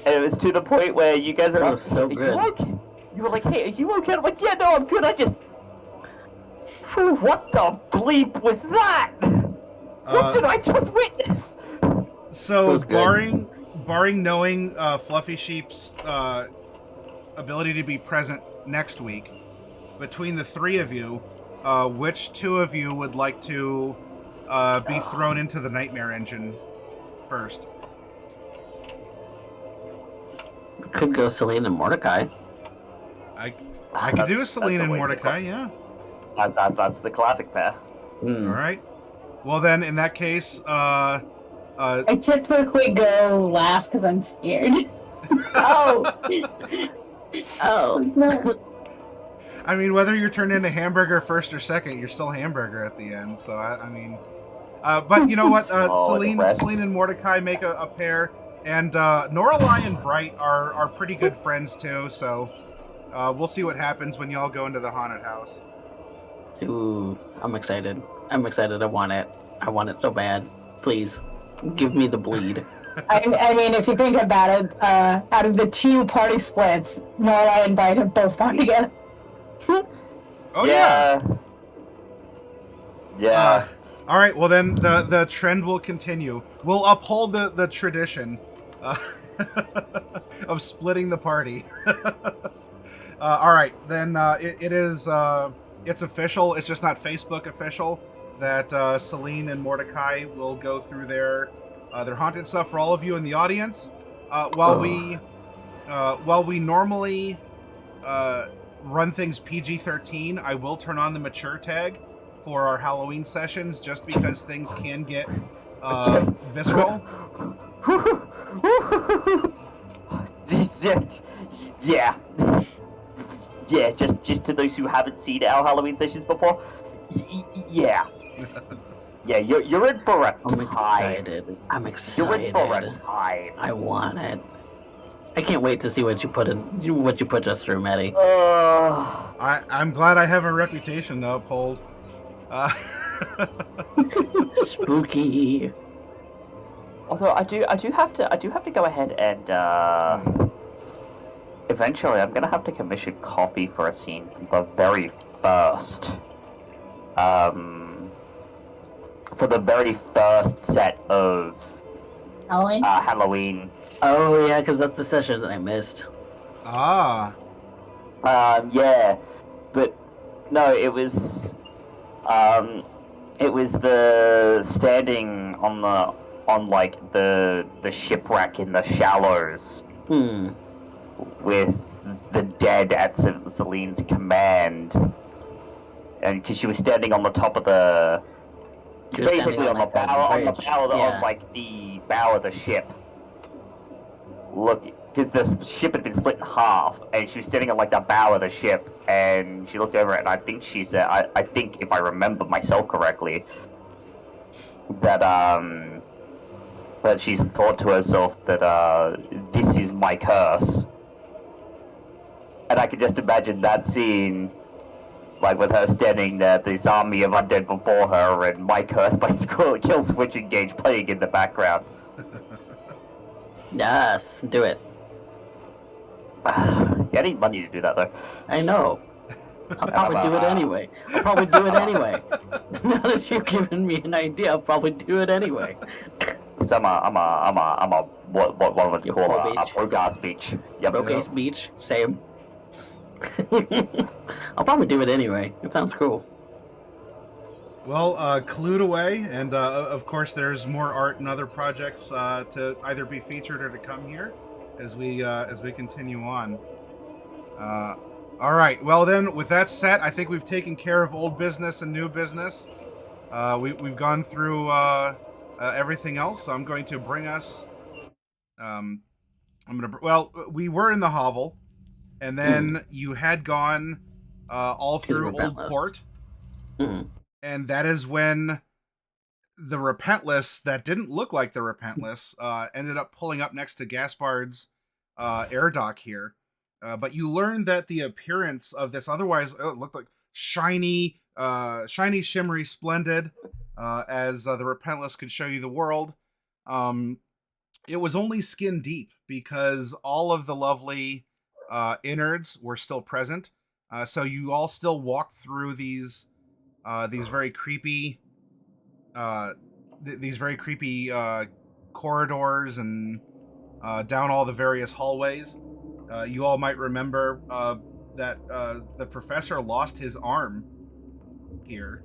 And it was to the point where you guys are That was asking, so are good. you okay? You were like, hey, are you okay? I'm like, yeah, no, I'm good. I just... What the bleep was that? What did I just witness? So, was good. barring knowing Fluffy Sheep's ability to be present next week, between the three of you, which two of you would like to be thrown into the Nightmare Engine first? Could go Celine and Mordecai. I could do a Celine and Mordecai, yeah. That's the classic pair. All right. Well, then, in that case, I typically go last because I'm scared. Oh. I mean, whether you're turned into Hamburger first or second, you're still Hamburger at the end. So, I mean... but you know what? Celine and Mordecai make a pair. And Noralai and Bright are pretty good friends, too. So, we'll see what happens when y'all go into the haunted house. Ooh, I'm excited. I'm excited. I want it. I want it so bad. Please, give me the bleed. I mean, if you think about it, out of the two party splits, Norla and Bright have both gone together. Oh, yeah. Yeah. All right, well then the trend will continue. We'll uphold the tradition of splitting the party. All right, then it is it's official. It's just not Facebook official that Celine and Mordecai will go through their haunted stuff for all of you in the audience. While we normally run things PG-13, I will turn on the mature tag for our Halloween sessions, just because things can get visceral. Yeah. Yeah, just to those who haven't seen our Halloween sessions before, yeah. Yeah, you're in for a time. I'm excited. You're in for a time. I want it. I can't wait to see what you put us through, Maddie. I'm glad I have a reputation to uphold. Spooky. Although I do have to go ahead and eventually I'm gonna have to commission copy for a scene from the very first set of Halloween. Oh yeah, because that's the session that I missed. Yeah, but no, it was the standing on the shipwreck in the shallows with the dead at Celine's command, and because she was standing on the top of the basically on the bow of the ship. Look, because the ship had been split in half, and she was standing on the bow of the ship, and she looked over it, and I think she said, I think if I remember myself correctly, that she's thought to herself that this is my curse, and I can just imagine that scene, with her standing there, this army of undead before her, and my curse by Kill Switch Engage playing in the background. Yes, do it. Yeah, I need money to do that, though. I know. I'll probably do it anyway. Now that you've given me an idea, I'll probably do it anyway. Cause I'm a what would you call a pro-gas beach. Yep. Pro-gas beach, same. I'll probably do it anyway. It sounds cool. Well, clued away, and of course there's more art and other projects to either be featured or to come here as we continue on. All right. Well, then, with that set, I think we've taken care of old business and new business. We've gone through everything else. So I'm going to bring us. We were in the hovel, and then you had gone all through Old Port. And that is when the Repentless that didn't look like the Repentless ended up pulling up next to Gaspard's air dock here. But you learned that the appearance of this otherwise it looked like shiny, shimmery, splendid, as the Repentless could show you the world. It was only skin deep because all of the lovely innards were still present. So you all still walked through these very creepy corridors and down all the various hallways. You all might remember that the professor lost his arm here,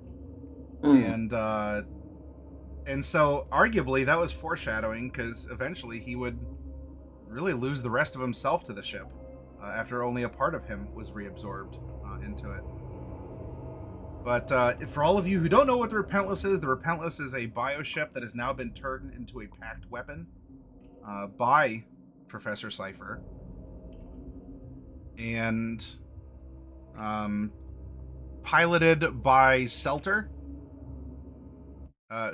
and so arguably that was foreshadowing, because eventually he would really lose the rest of himself to the ship after only a part of him was reabsorbed into it. But for all of you who don't know what the Repentless is a bioship that has now been turned into a packed weapon by Professor Cypher. And piloted by Seltur,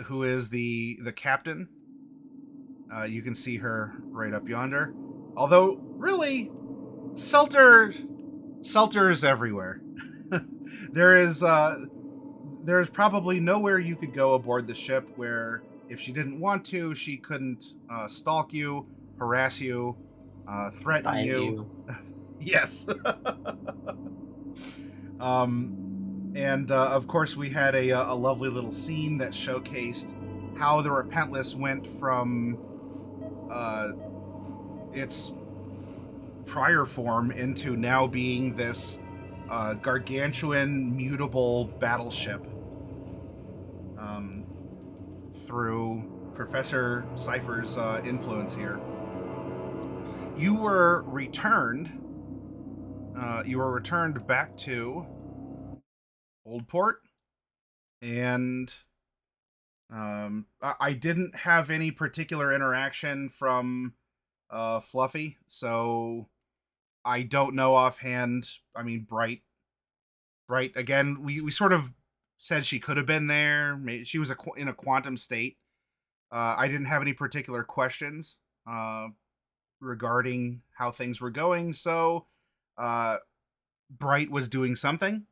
who is the captain. You can see her right up yonder. Although, really, Seltur is everywhere. There's probably nowhere you could go aboard the ship where, if she didn't want to, she couldn't stalk you, harass you, threaten you. Yes. And of course, we had a lovely little scene that showcased how the Repentless went from its prior form into now being this gargantuan, mutable battleship through Professor Cypher's influence here. You were returned back to Oldport, and I didn't have any particular interaction from Fluffy, so I don't know offhand. I mean, Bright, again, we sort of said she could have been there. Maybe she was in a quantum state. I didn't have any particular questions regarding how things were going, so Bright was doing something.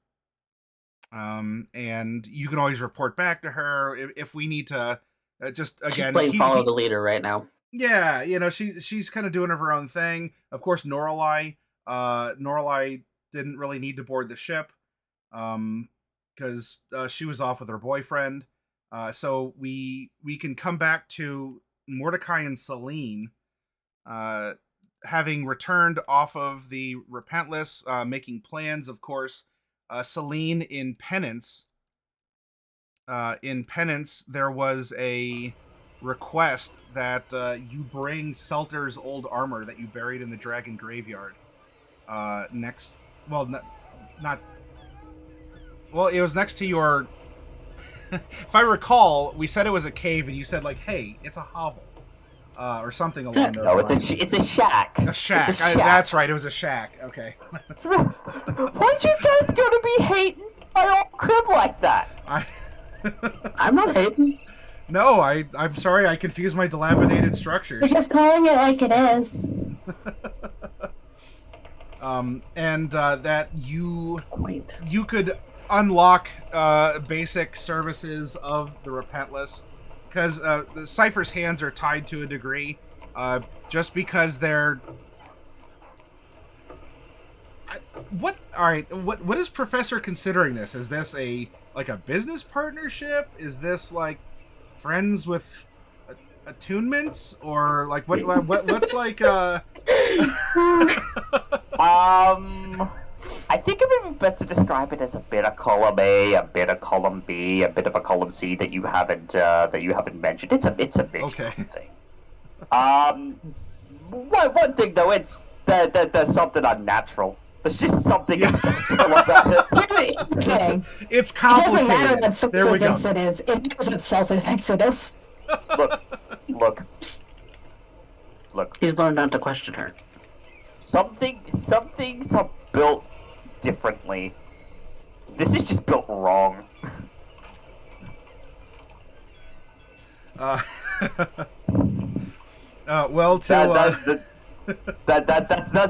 And you can always report back to her if we need to. Just again, she's playing follow the leader right now. Yeah, you know, she's kind of doing her own thing. Of course, Norlai didn't really need to board the ship, because she was off with her boyfriend. So we can come back to Mordecai and Celine, having returned off of the Repentless, making plans, of course. Celine in penance. There was a request that you bring Seltur's old armor that you buried in the Dragon Graveyard. Next, well, not. Well, it was next to your. If I recall, we said it was a cave, and you said like, "Hey, it's a hovel," or something along those lines. No, it's a shack. A shack. It's a shack. That's right. It was a shack. Okay. Why'd you guys gonna be hating my old crib like that? I'm not hating. No, I'm sorry. I confused my dilapidated structures. You're just calling it like it is. And that you could unlock basic services of the Repentless, because the Cypher's hands are tied to a degree, just because they're. What is Professor considering this? Is this a business partnership? Is this like friends with attunements, or like what's like I think it would be best to describe it as a bit of column A, a bit of column B, a bit of a column C that you haven't mentioned. It's a mixed thing. One thing though, it's that there's something unnatural. There's just something unnatural about it. Okay. It's complicated. It doesn't matter what Seltur go. thinks it is. It knows what Seltur thinks it is. Look. He's learned not to question her. Some things are built differently. This is just built wrong. Well, that's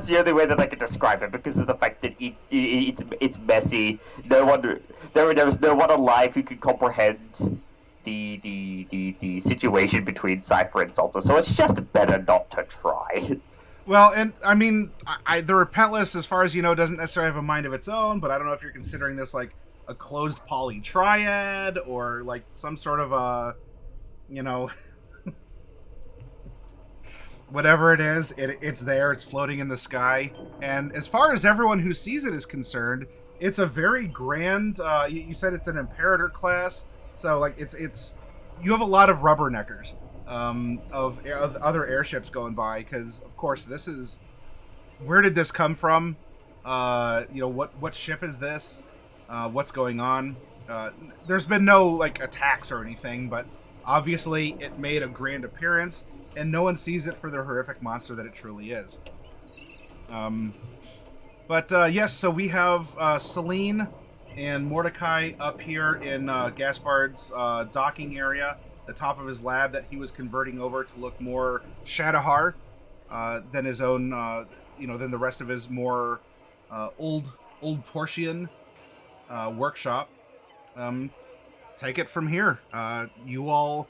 the only way that I can describe it, because of the fact that it's messy. There was no one alive who could comprehend the situation between Cypher and Seltur, so it's just better not to try. Well, and I mean, the Repentless, as far as you know, doesn't necessarily have a mind of its own. But I don't know if you're considering this like a closed poly triad or like some sort of a, you know, whatever it is. It's there. It's floating in the sky. And as far as everyone who sees it is concerned, it's a very grand. You said it's an Imperator class, so like it's you have a lot of rubberneckers. Of other airships going by, because of course this is, where did this come from? What ship is this? What's going on? There's been no like attacks or anything, but obviously it made a grand appearance, and no one sees it for the horrific monster that it truly is. Yes, so we have Celine and Mordecai up here in Gaspard's docking area, the top of his lab that he was converting over to look more Shadowhar than his own, than the rest of his more old Portian workshop. Take it from here. You all,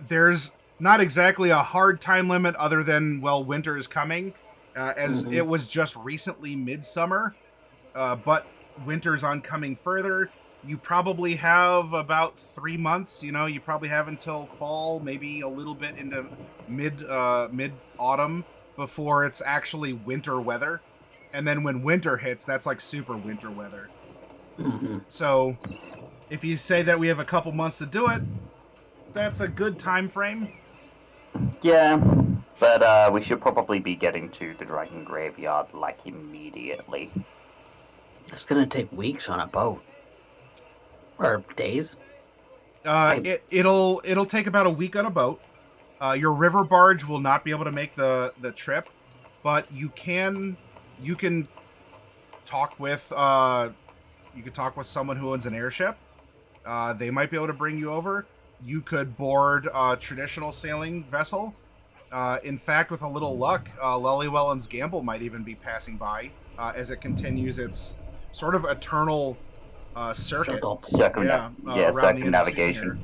there's not exactly a hard time limit other than, well, winter is coming, as it was just recently midsummer, but winter's oncoming further. You probably have about 3 months. You probably have until fall, maybe a little bit into mid autumn before it's actually winter weather. And then when winter hits, that's like super winter weather. So if you say that we have a couple months to do it, that's a good time frame. Yeah, but we should probably be getting to the Dragon Graveyard like immediately. It's gonna take weeks on a boat. Or days? It'll take about a week on a boat. Your river barge will not be able to make the trip, but you can talk with someone who owns an airship. They might be able to bring you over. You could board a traditional sailing vessel. In fact, with a little luck, Lellywelland's Gamble might even be passing by as it continues its sort of eternal circuit. Circuit navigation.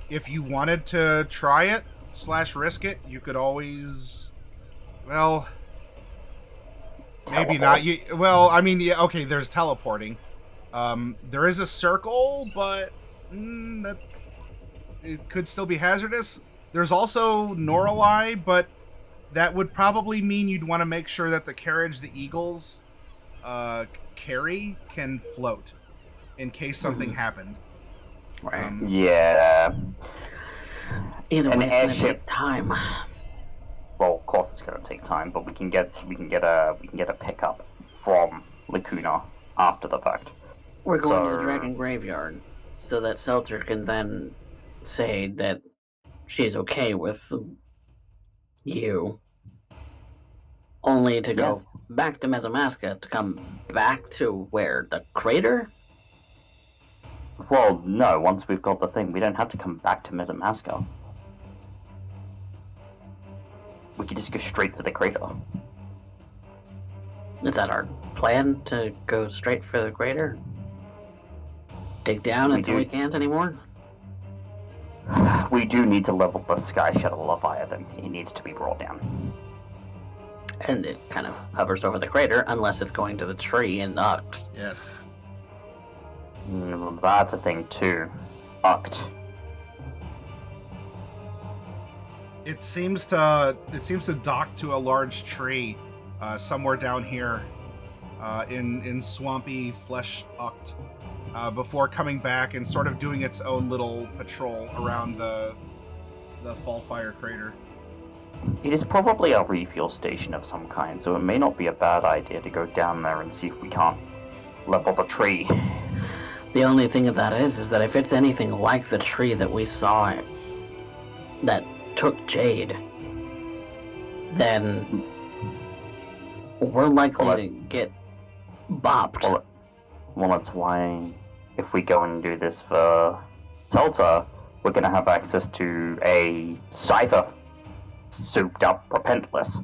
If you wanted to try it / risk it, you could always, well, maybe not. Okay, there's teleporting. There is a circle, but that it could still be hazardous. There's also Norelei, but that would probably mean you'd want to make sure that the carriage the Eagles carry can float in case something happened. Right. Yeah. Either An way, it's airship. gonna take time. Well, of course it's going to take time, but we can get a pickup from Lacuna after the fact. We're going to the Dragon Graveyard so that Seltur can then say that she's okay with you. Only to go back to Mesomaska to come back to where? The crater? Well, no. Once we've got the thing, we don't have to come back to Mesomaska. We could just go straight for the crater. Is that our plan, to go straight for the crater? Dig down until we can't anymore? We do need to level the Sky Shuttle Leviathan. He needs to be brought down. And it kind of hovers over the crater, unless it's going to the tree in Uct. Yes. That's a thing too. Uct. It seems to dock to a large tree somewhere down here in swampy Flesh Uct before coming back and sort of doing its own little patrol around the Fallfire crater. It is probably a refuel station of some kind, so it may not be a bad idea to go down there and see if we can't level the tree. The only thing of that is that if it's anything like the tree that we saw that took Jade, then we're likely to get bopped. Well, that's why if we go and do this for Seltur, we're going to have access to a Cypher souped up Repentless.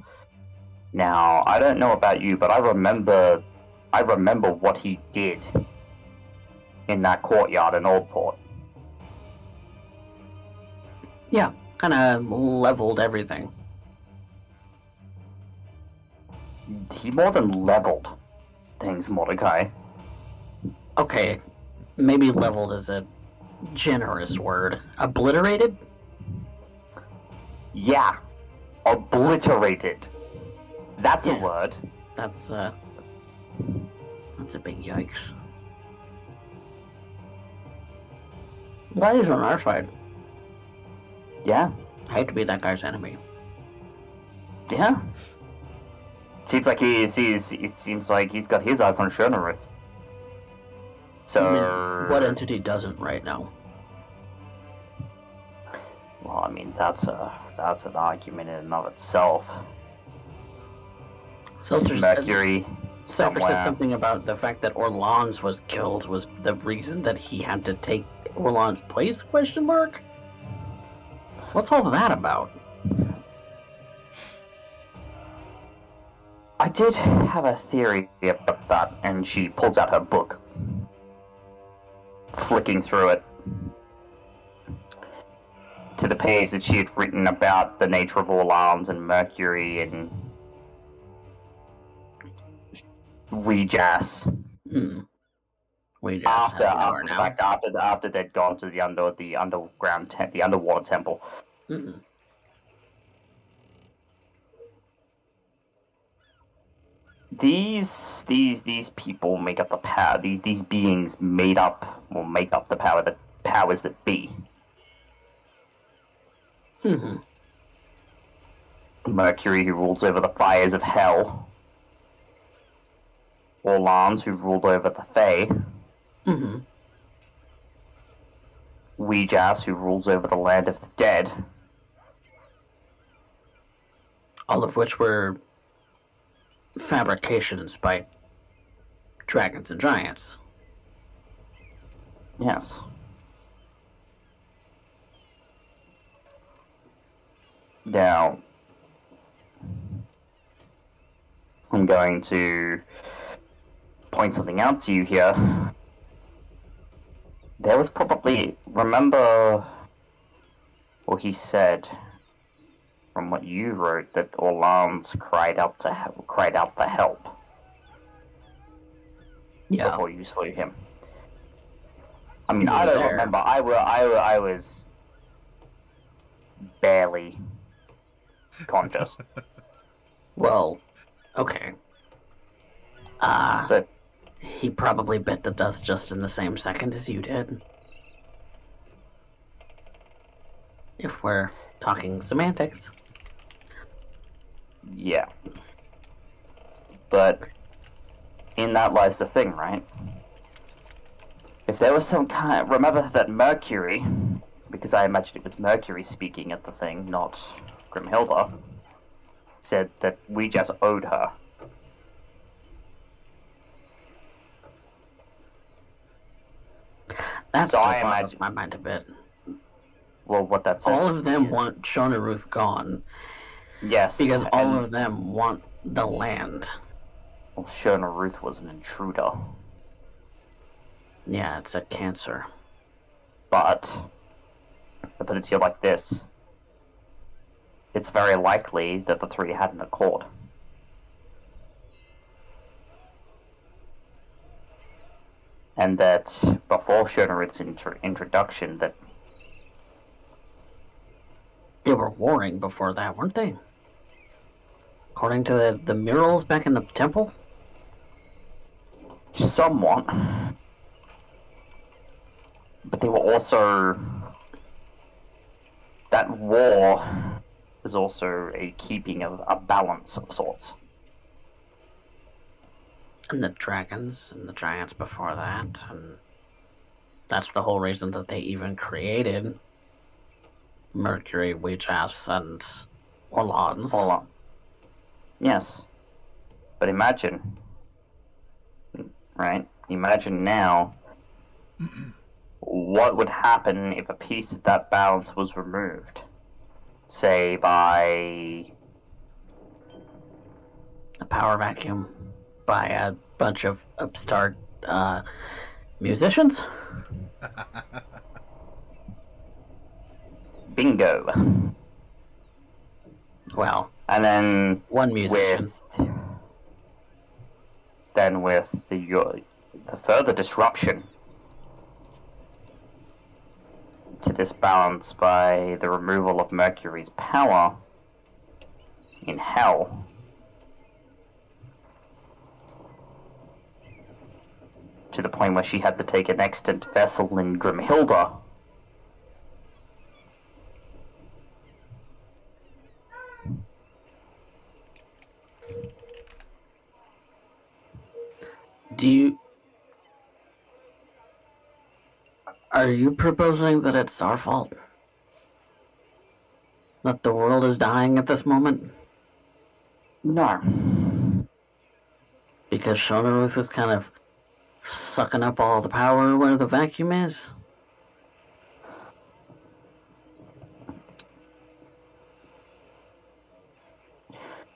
Now, I don't know about you, but I remember what he did in that courtyard in Oldport. Yeah, kind of leveled everything. He more than leveled things, Mordecai. Okay, maybe leveled is a generous word. Obliterated? Yeah. Obliterated. That's a word. That's a big yikes. Glad he's on our side. Yeah. I hate to be that guy's enemy. Yeah. Seems like it seems like he's got his eyes on Schoenruth. So I mean, what entity doesn't right now? Well, I mean that's an argument in and of itself. Seltur Mercury said somewhere. something about the fact that Orlan's was killed was the reason that he had to take Orlan's place? Question mark. What's all that about? I did have a theory about that, and she pulls out her book, flicking through it to the page that she had written about the nature of Orlan's and Mercury and Weejass. After they'd gone to the underwater temple. Mm-hmm. These people make up the power. These beings make up the power, the powers that be. Mm-hmm. Mercury, who rules over the fires of hell. Orlans, who ruled over the Fae. Mm-hmm. Weejass, who rules over the land of the dead. All of which were fabrications by dragons and giants. Yes. Now, I'm going to point something out to you here. There was probably, remember what he said from what you wrote, that Orlan's cried out for help. Yeah. Before you slew him. I mean, I don't remember. I was barely conscious. Well, okay. But he probably bit the dust just in the same second as you did. If we're talking semantics. Yeah. But in that lies the thing, right? If there was some kind... Remember that Mercury, because I imagine it was Mercury speaking at the thing, not Grimhilda, said that we just owed her. That's so still I boggles imagine my mind a bit. Well, what that says. All of them want Schoenruth gone. Yes. Because all of them want the land. Well, Schoenruth was an intruder. Yeah, it's a cancer. But I put it to you like this. It's very likely that the three had an accord. And that before Schoenruth's introduction, that they were warring before that, weren't they? According to the murals back in the temple? Somewhat. But they were also... That war was also a keeping of a balance of sorts. And the dragons and the giants before that, and that's the whole reason that they even created Mercury, Weejass, and Orlan's. Yes. But imagine, right? Imagine now what would happen if a piece of that balance was removed. Say by a power vacuum by a bunch of upstart musicians? Bingo. Well, and then one musician. then with the further disruption to this balance by the removal of Mercury's power in Hell, to the point where she had to take an extant vessel in Grimhilda. Are you proposing that it's our fault? That the world is dying at this moment? No. Because Shona Ruth is kind of sucking up all the power where the vacuum is?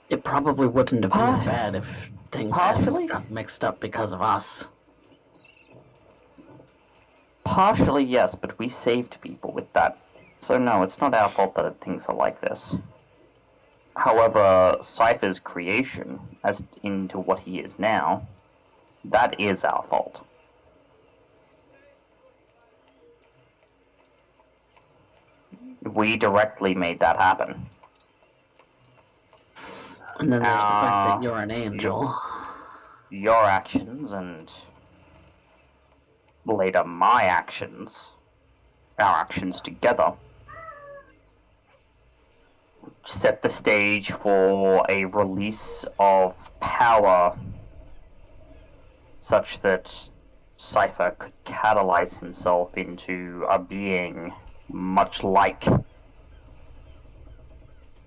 It probably wouldn't have been bad if things partially got mixed up because of us. Partially, yes, but we saved people with that. So no, it's not our fault that things are like this. However, Cypher's creation as into what he is now, that is our fault. We directly made that happen. And then there's the fact that you're an angel. Your actions and later my actions, our actions together, set the stage for a release of power such that Cypher could catalyze himself into a being much like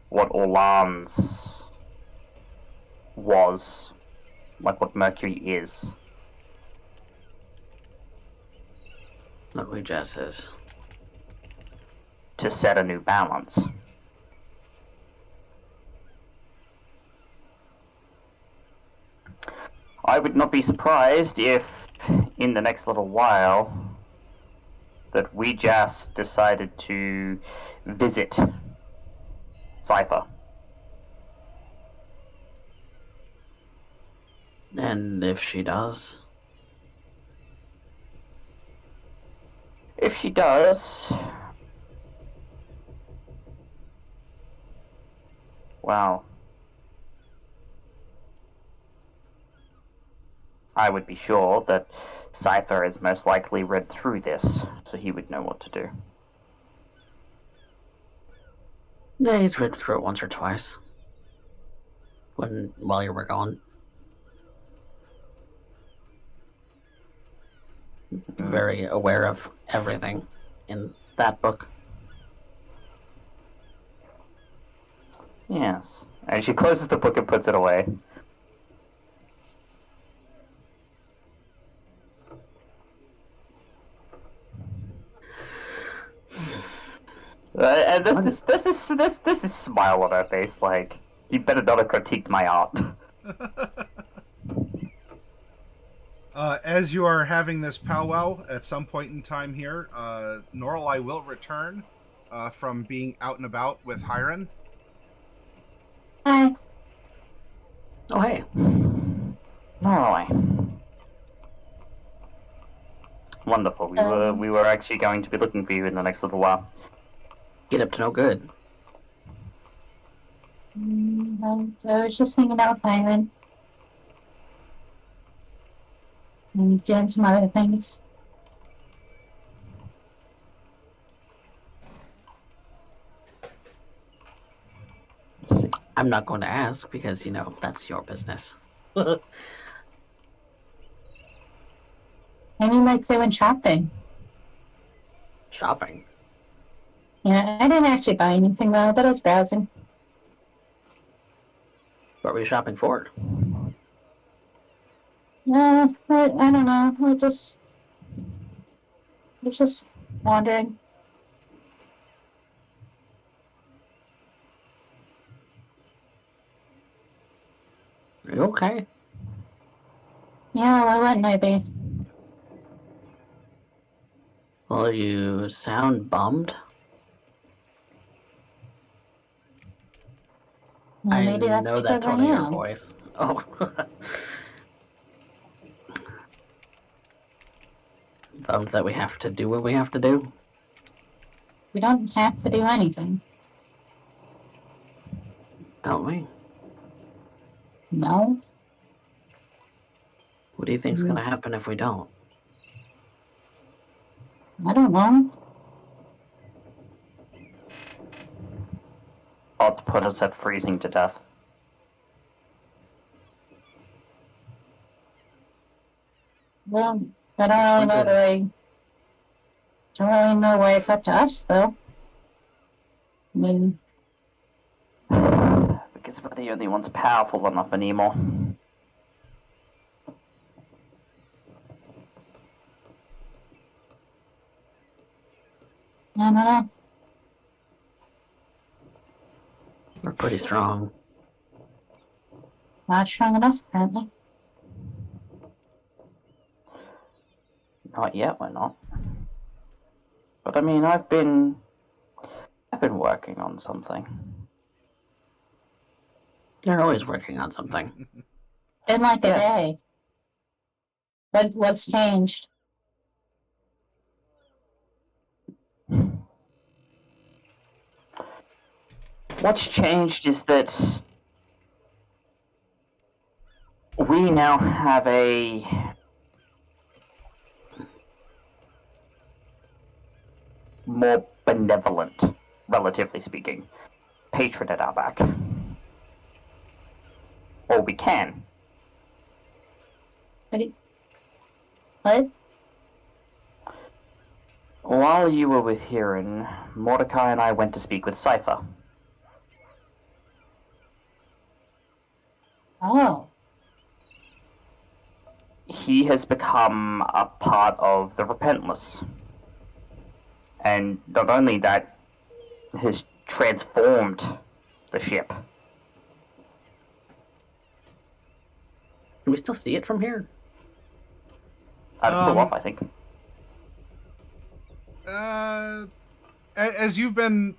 what Orlan's was, like what Mercury is. What we just is. To set a new balance. I would not be surprised if, in the next little while, that we just decided to visit Cypher. And if she does? If she does... well... I would be sure that Cypher has most likely read through this, so he would know what to do. Yeah, he's read through it once or twice. While you were gone. Very aware of everything in that book. Yes. And she closes the book and puts it away. And this is smile on her face, like, you better not have critiqued my art. As you are having this powwow at some point in time here, Norlai will return from being out and about with Hiron. Hi. Oh, hey. Norlai. Wonderful. We were actually going to be looking for you in the next little while. Get up to no good. I was just hanging out with Hiron. And doing some other things. I'm not going to ask because, you know, that's your business. I mean, like, they went shopping. Shopping? Yeah, I didn't actually buy anything, though, but I was browsing. What were you shopping for? I don't know. I was just wandering. Are you okay? Yeah, why wouldn't I be? Well, you sound bummed. Well, maybe that's know that because tone I of your am. voice. Oh. that we have to do what we have to do? We don't have to do anything. Don't we? No. What do you think's gonna happen if we don't? I don't know. I'll put us at freezing to death. Well, I don't really know don't really know why it's up to us, though. I mean, Because we're the only ones powerful enough anymore. I don't know. We're pretty strong. Not strong enough, apparently. Not yet, we're not. But I mean, I've been working on something. You're always working on something. In like a Yes. day. What's changed? What's changed is that we now have a more benevolent, relatively speaking, patron at our back. Or we can. What? While you were with Huron, Mordecai and I went to speak with Cypher. Oh. He has become a part of the Repentless. And not only that, has transformed the ship. Can we still see it from here? Flew off, I think. As you've been,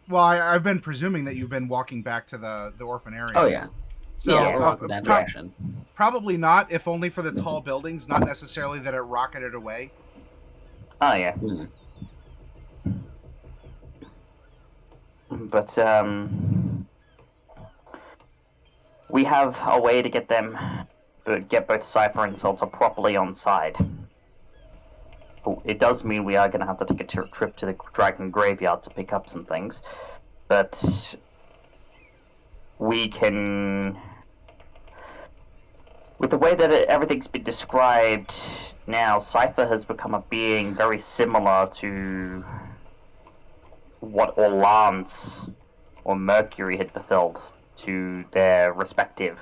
well, I've been presuming that you've been walking back to the orphan area. Oh yeah. So Yeah, we're walking that direction. Probably not, if only for the tall buildings, not necessarily that it rocketed away. Oh yeah. But we have a way to get both Cypher and Seltur properly on side. It does mean we are going to have to take a trip to the Dragon Graveyard to pick up some things, but we can, with the way that everything's been described now, Cypher has become a being very similar to what Orlans or Mercury had fulfilled to their respective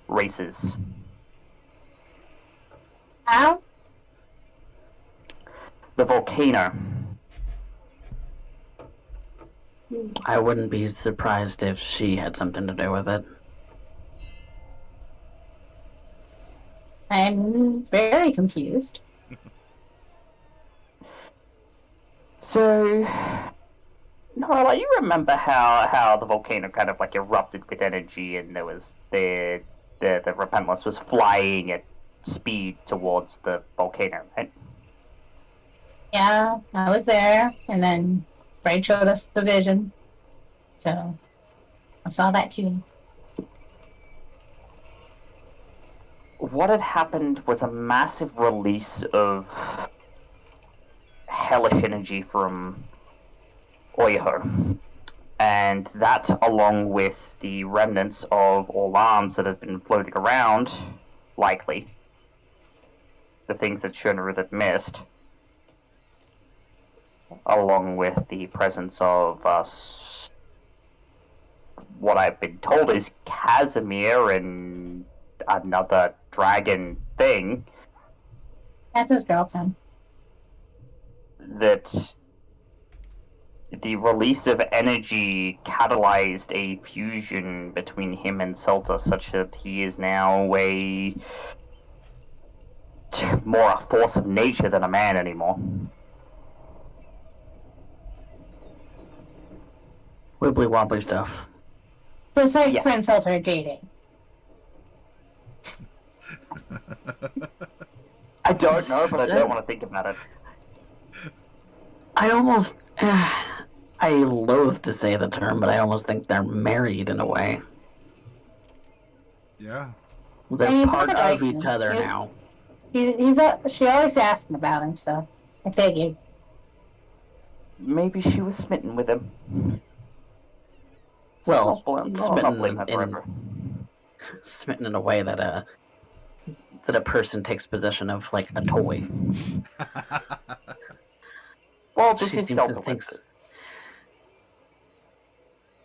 races. How? The volcano. I wouldn't be surprised if she had something to do with it. I'm very confused. So, Norla, you remember how the volcano kind of like erupted with energy, and there was the Repentless was flying at speed towards the volcano, right? Yeah, I was there, and then Braid showed us the vision. So, I saw that too. What had happened was a massive release of hellish energy from Oiho. And that, along with the remnants of Orlans that had been floating around, likely, the things that Shunru had missed, along with the presence of what I've been told is Casimir and another dragon thing. That's his girlfriend. That the release of energy catalyzed a fusion between him and Seltur, such that he is now more a force of nature than a man anymore. Wibbly wobbly stuff. So it's like Yeah. Friend Selter dating. I don't know, but I don't want to think about it. I almost... I loathe to say the term, but I almost think they're married in a way. Yeah. They're part of each other now. She always asking about him, so I figured. Maybe she was smitten with him. Well, smitten in a way that a person takes possession of like a toy. Well, this is Seltur.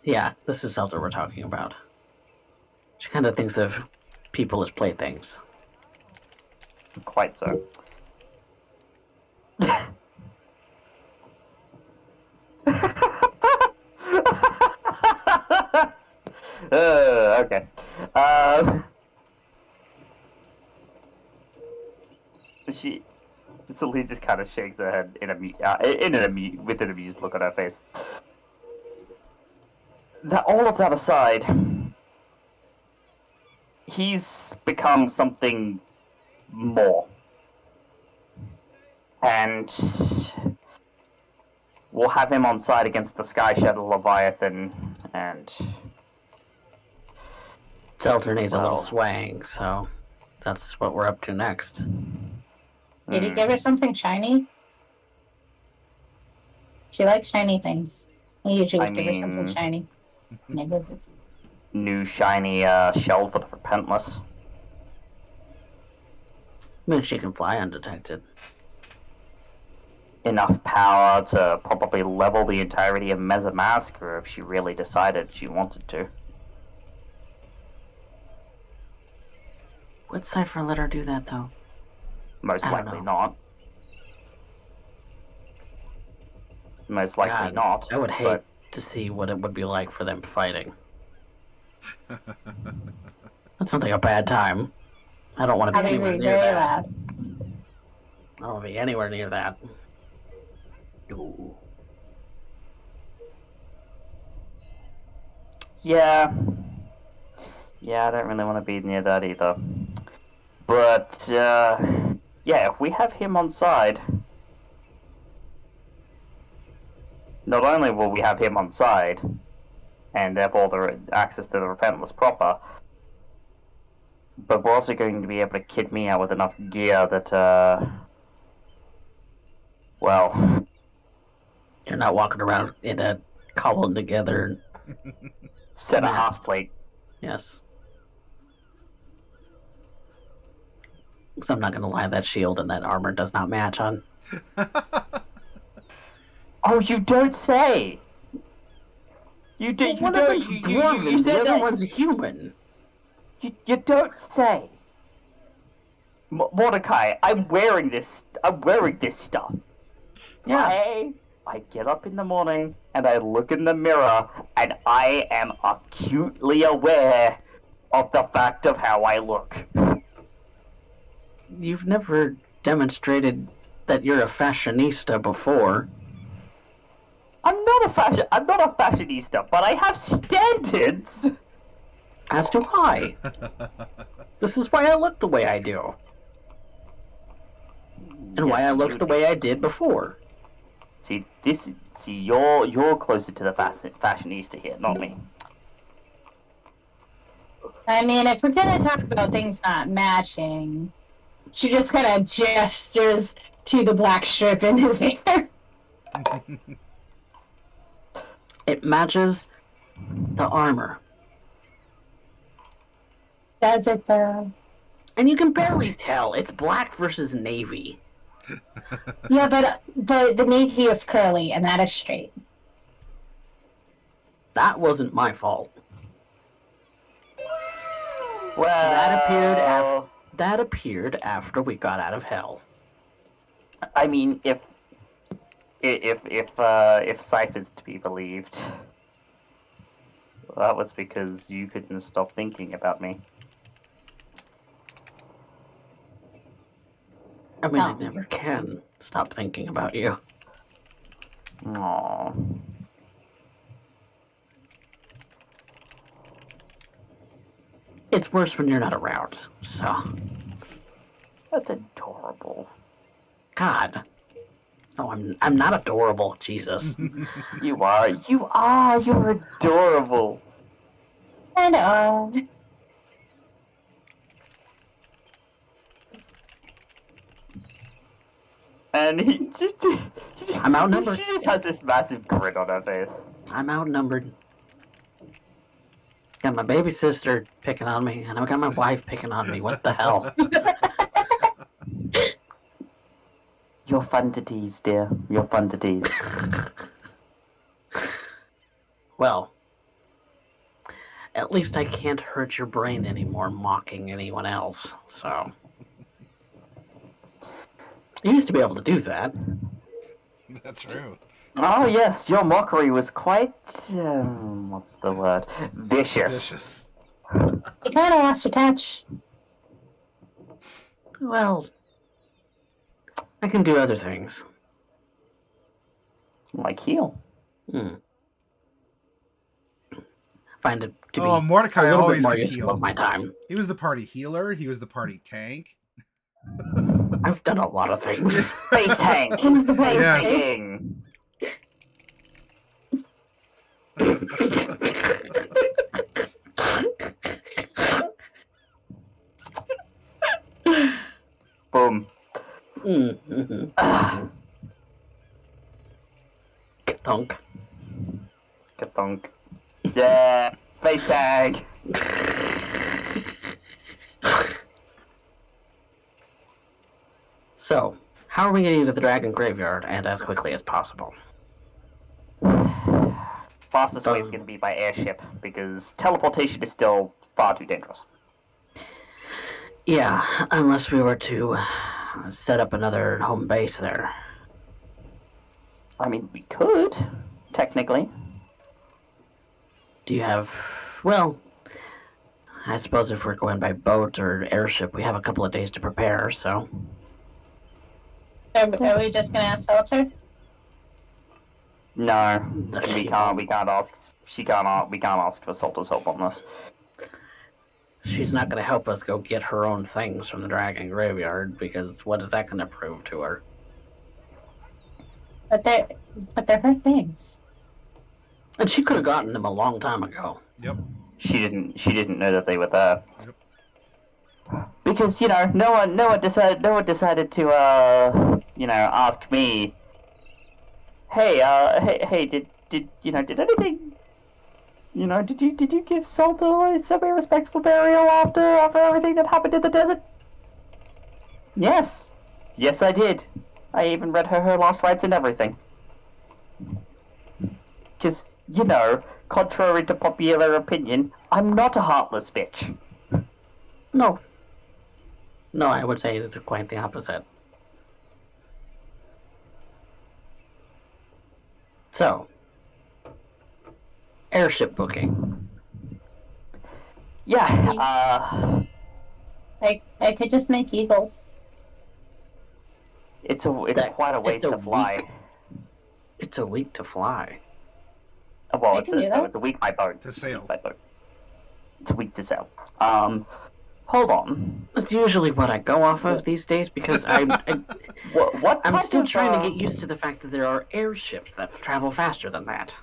Yeah, this is Seltur we're talking about. She kind of thinks of people as playthings. Quite so. Okay. Celine just kind of shakes her head with an amused look on her face. All of that aside, he's become something more. And we'll have him on side against the Sky Shadow Leviathan, and... Seltur needs a little swang, so that's what we're up to next. Did he give her something shiny? She likes shiny things. He usually give her something shiny. New shiny shell for the Repentless. I mean, she can fly undetected. Enough power to probably level the entirety of Mezamasker if she really decided she wanted to. Would Cypher let her do that, though? Most likely not. Most likely not. I would hate to see what it would be like for them fighting. That sounds like a bad time. I don't want to be anywhere near that. I don't want to be anywhere near that. Ooh. Yeah, I don't really want to be near that either. But, yeah, if we have him on side, not only will we have him on side, and therefore the access to the Repentless proper, but we're also going to be able to kit me out with enough gear that, well... You're not walking around in a cobbled together... set a half plate. Yes. Because I'm not going to lie, that shield and that armor does not match on. Oh, you don't say! You said the other one's human. You don't say. Mordecai, I'm wearing this stuff. Yeah. I get up in the morning and I look in the mirror and I am acutely aware of the fact of how I look. You've never demonstrated that you're a fashionista before. I'm not a fashionista, but I have standards. As do I. This is why I look the way I do. And why I looked the way I did before. See, you're closer to the fashionista here, not me. I mean, if we're gonna talk about things not matching, she just kind of gestures to the black strip in his hair. It matches the armor. Does it though? And you can barely tell. It's black versus navy. Yeah, but the navy is curly and that is straight. That wasn't my fault. Well, that appeared after we got out of hell. I mean, if Cypher's to be believed, that was because you couldn't stop thinking about me. I mean, I never can stop thinking about you. Aww. It's worse when you're not around, so... That's adorable. God. No, I'm not adorable. Jesus. You are. You're adorable. And on. And I'm outnumbered. She just has this massive grin on her face. I'm outnumbered. Got my baby sister picking on me, and I got my wife picking on me. What the hell? You're fun to tease, dear. You're fun to tease. Well, at least I can't hurt your brain anymore mocking anyone else, so... You used to be able to do that. That's true. Oh yes, your mockery was quite, what's the word? Vicious. You kind of lost your touch. Well, I can do other things. Like heal. Find it to be Mordecai a little always bit more could useful heal. of my time. He was the party healer. He was the party tank. I've done a lot of things. Face tank. Who's the Face Yes. tanking. Boom. Thunk. Ka-thunk. Yeah. Face tag. So, how are we getting to the dragon graveyard and as quickly as possible? Fastest way is going to be by airship, because teleportation is still far too dangerous. Yeah, unless we were to set up another home base there. I mean, we could, technically. Do you have... Well, I suppose if we're going by boat or airship, we have a couple of days to prepare, so... Are we just gonna ask Seltur? No, we can't ask. We can't ask for Seltur's help on this. She's not going to help us go get her own things from the dragon graveyard, because what is that going to prove to her? But they're her things. And she could have gotten them a long time ago. Yep. She didn't know that they were there. Yep. Because no one decided to ask me. Hey, did anything? Did you give Seltur a semi-respectful burial after everything that happened in the desert? Yes, I did. I even read her last rites and everything. Because contrary to popular opinion, I'm not a heartless bitch. No, I would say it's quite the opposite. So, airship booking. Yeah, I could just make eagles. it's quite a ways to fly. It's a week to fly. Well, I can do that. it's a week by boat. To sail. By boat. It's a week to sail. Hold on. That's usually what I go off of these days, because I'm still trying to get used to the fact that there are airships that travel faster than that.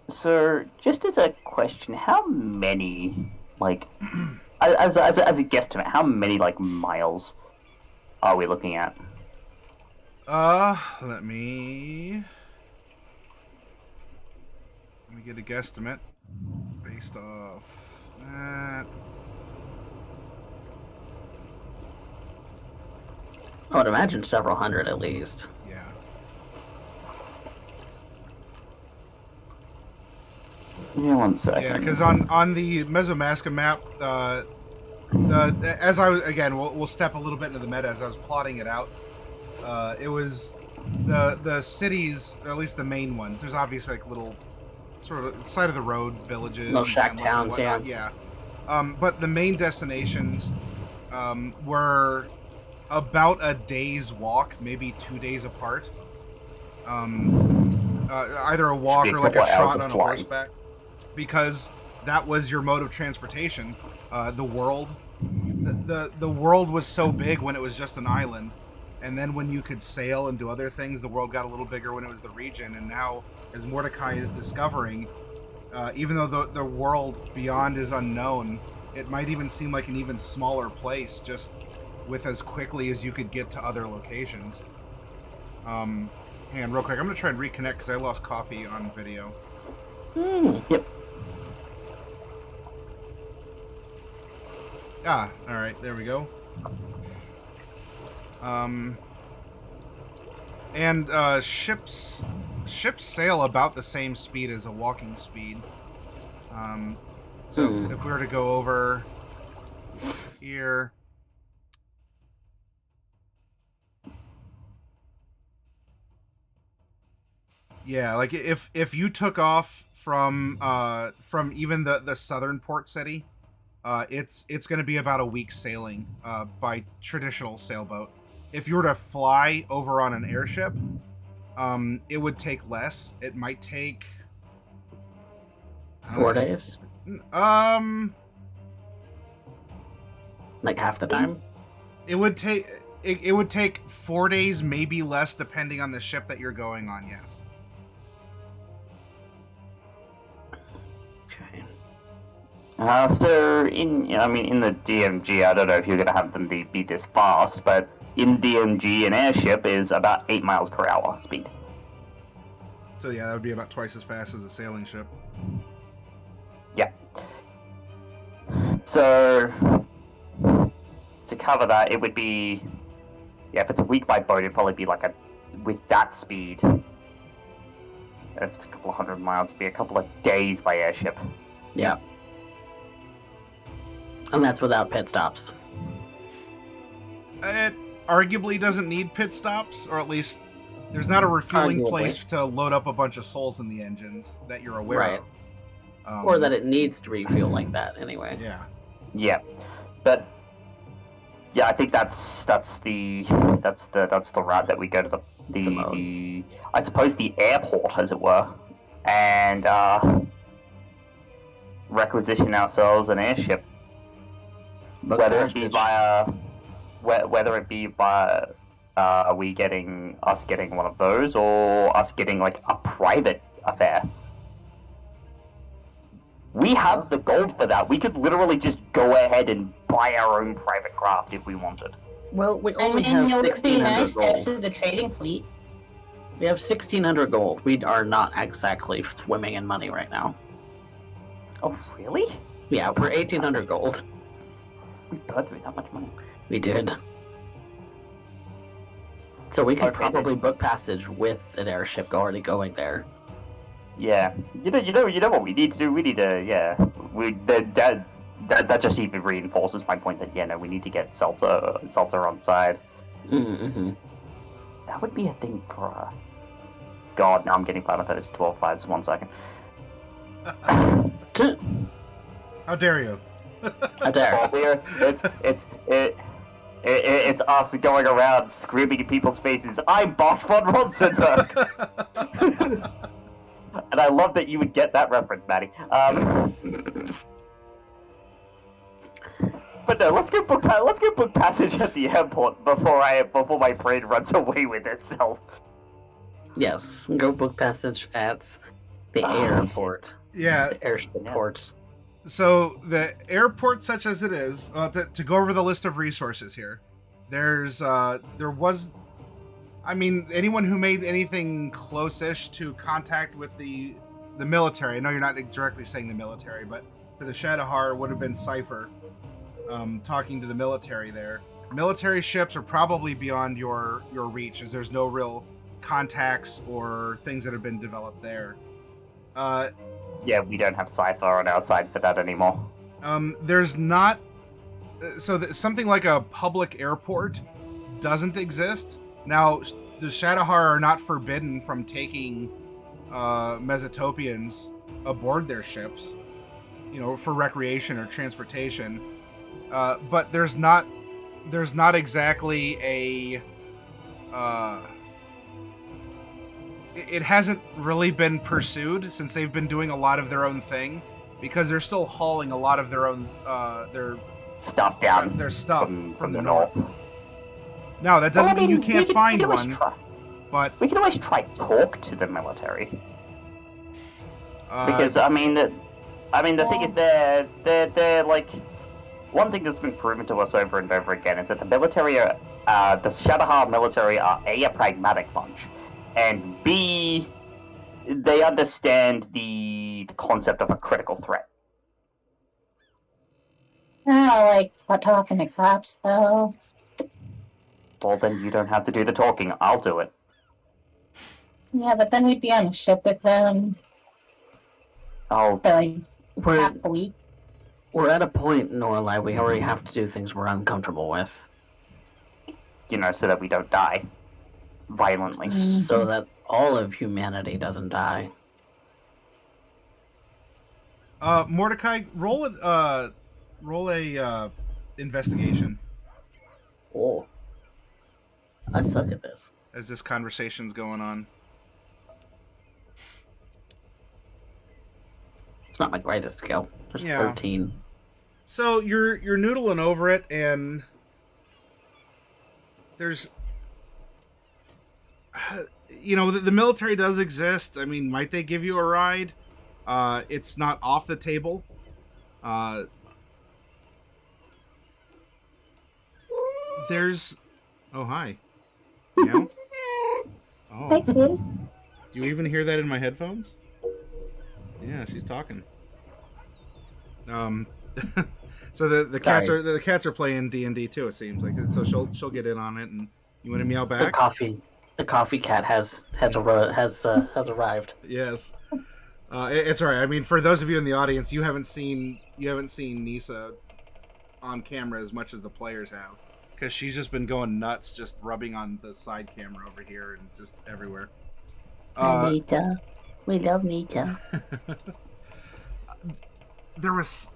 So, just as a question, how many, as a guesstimate, how many, miles are we looking at? Let me get a guesstimate based off that. I would imagine several hundred at least. Yeah. Yeah, 1 second. Yeah, because on the Mesomasca map, as I was, again, we'll step a little bit into the meta as I was plotting it out. It was the cities, or at least the main ones. There's obviously little sort of side of the road villages, Little shack and towns, whatnot. Yeah. But the main destinations were about a day's walk, maybe 2 days apart. Either a walk or a shot on a horseback, because that was your mode of transportation. The world the world was so big when it was just an island, and then when you could sail and do other things, the world got a little bigger when it was the region. And now, as Mordecai is discovering, even though the world beyond is unknown, it might even seem like an even smaller place, just with as quickly as you could get to other locations. Hang on real quick. I'm going to try and reconnect because I lost coffee on video. Yep. Ah, alright, there we go. Ships sail about the same speed as a walking speed. So if we were to go over here... Yeah, like if you took off from even the southern port city, it's going to be about a week's sailing by traditional sailboat. If you were to fly over on an airship, it would take less. It might take 4 days. Like half the time. It would take 4 days, maybe less, depending on the ship that you're going on. Yes. So in the DMG, I don't know if you're gonna have them be this fast, but in DMG, an airship is about 8 miles per hour speed. So yeah, that would be about twice as fast as a sailing ship. Yeah. So to cover that, it would be, if it's a week by boat, it'd probably be like with that speed. If it's a couple of 100 miles, it'd be a couple of days by airship. Yeah. And that's without pit stops. It arguably doesn't need pit stops, or at least there's not a refueling place to load up a bunch of souls in the engines that you're aware of. Or that it needs to refuel like that anyway. Yeah. Yeah. But yeah, I think that's the route that we go to the I suppose the airport, as it were, and requisition ourselves an airship. Whether it be via us getting one of those, or us getting like a private affair. We have the gold for that. We could literally just go ahead and buy our own private craft if we wanted. Well, we only have 1,600 gold. To the trading fleet. We have 1,600 gold. We are not exactly swimming in money right now. Oh, really? Yeah, we're 1,800 gold. We burned through that much money. We did. So we could probably book passage with an airship already going there. Yeah, you know what we need to do. We need to, that just even reinforces my point that we need to get Seltur on side. Mm-hmm. That would be a thing for. God, now I'm getting part of it. It's 12-5. 1 second. How dare you? How dare you? It's us going around screaming in people's faces. I'm Bosch von Ronsenberg. And I love that you would get that reference, Maddie. But no, let's go book passage at the airport before my brain runs away with itself. Yes, go book passage at the airport. Yeah, the airship ports. So the airport, such as it is, to go over the list of resources here, there was. I mean, anyone who made anything close-ish to contact with the military, I know you're not directly saying the military, but to the Shadowhar would have been Cypher, talking to the military there. Military ships are probably beyond your reach, as there's no real contacts or things that have been developed there. Yeah, we don't have Cypher on our side for that anymore. There's not... something like a public airport doesn't exist. Now, the Shadowhar are not forbidden from taking Mesotopians aboard their ships, for recreation or transportation. But there's not exactly a. It hasn't really been pursued since they've been doing a lot of their own thing, because they're still hauling a lot of their own stuff down. There's stuff from the north. No, that doesn't mean you can't find we one. But we can always try to talk to the military. Because the thing is, they're like, one thing that's been proven to us over and over again is that the military are, the Shadowheart military are a pragmatic bunch, and B, they understand the concept of a critical threat. I like talking to cops, though. Well, then you don't have to do the talking. I'll do it. Yeah, but then we'd be on a ship with them. Oh, For like half a week. We're at a point in our life we already have to do things we're uncomfortable with. So that we don't die violently. Mm-hmm. So that all of humanity doesn't die. Mordecai, roll a investigation. Oh. I suck at this. As this conversation's going on. It's not my greatest skill. Just 13. So you're noodling over it, and there's, the military does exist. I mean, might they give you a ride? It's not off the table. There's, oh hi. Meow? Oh. Thanks, Liz. Do you even hear that in my headphones? Yeah, she's talking. So the cats are playing D&D too. It seems like, so she'll get in on it, and you want to meow back. The coffee cat has arrived. Yes, it's all right. I mean, for those of you in the audience, you haven't seen Nisa on camera as much as the players have, because she's just been going nuts, just rubbing on the side camera over here and just everywhere. Nita, we love Nita. There was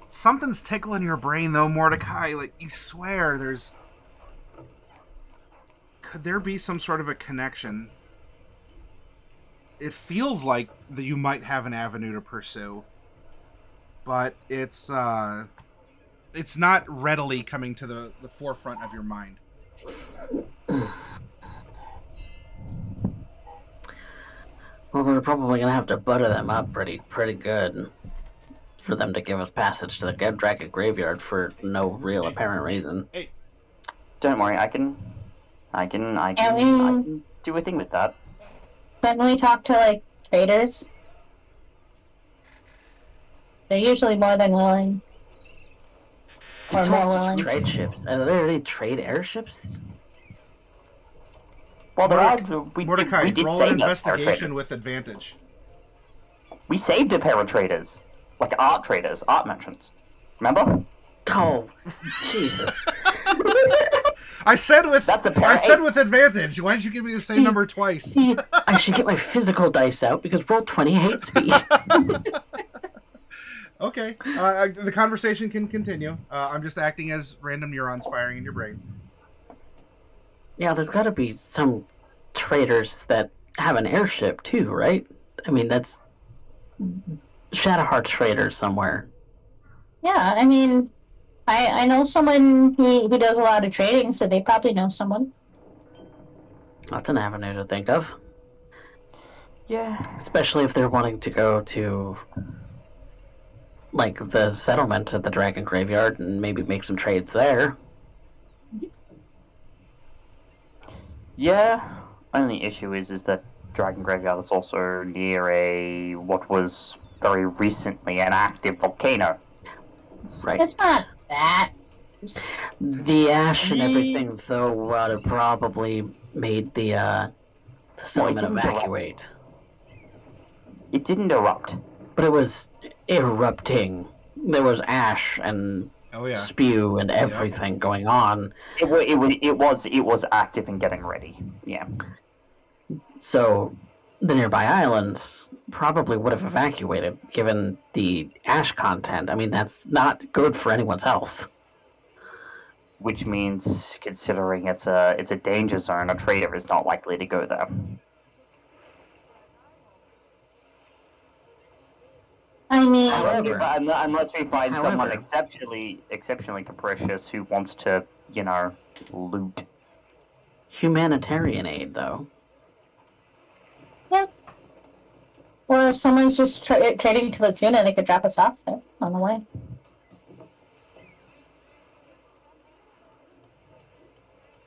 something's tickling your brain though, Mordecai. Like, you swear could there be some sort of a connection? It feels like that you might have an avenue to pursue, but it's not readily coming to the forefront of your mind. Well, we're probably gonna have to butter them up pretty good for them to give us passage to the Dragon Graveyard for no real apparent reason. Hey, don't worry, I can do a thing with that. When we talk to traders, they're usually more than willing. Or more willing. Trade ships. Are there any trade airships? Well, Mordecai, we did roll save an investigation with advantage. We saved a pair of traders. Like art merchants. Remember? Oh, Jesus. I said with with advantage. Why did you give me the same number twice? See, I should get my physical dice out because Roll20 hates me. Okay, the conversation can continue. I'm just acting as random neurons firing in your brain. Yeah, there's got to be some traders that have an airship too, right? I mean, that's Shadowheart traders somewhere. Yeah, I mean, I know someone who does a lot of trading, so they probably know someone. That's an avenue to think of. Yeah. Especially if they're wanting to go to, the settlement at the Dragon Graveyard and maybe make some trades there. Yeah. Only issue is that Dragon Graveyard is also near what was very recently an active volcano. Right. It's not that. The ash and everything, though, would have probably made the settlement evacuate. It didn't erupt. But it was erupting. There was ash and spew and everything going on. It was active and getting ready. Yeah. So the nearby islands probably would have evacuated, given the ash content. I mean, that's not good for anyone's health. Which means, considering it's a danger zone, a trader is not likely to go there. I I mean, However- unless we find someone However- exceptionally capricious who wants to, loot. Humanitarian aid, though. yeah. Or if someone's just trading to Lacuna, they could drop us off there on the way.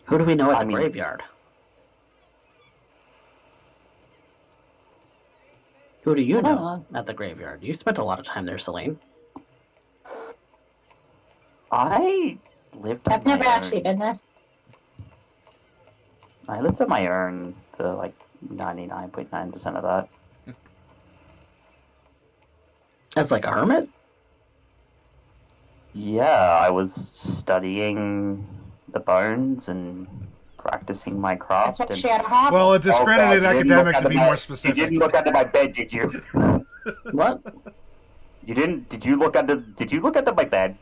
Who do we know at I the mean- graveyard? Who do you I don't know at the graveyard? You spent a lot of time there, Celine. I lived on I've never my actually own. been there. I lived on my own for 99.9% of that. As like a hermit? Yeah, I was studying the bones and practicing my craft. That's why and... she had a hovel. Well, a discredited God, you didn't look academic to under be my- more specific. You didn't look under my bed, did you? What? You didn't? Did you look under my bed?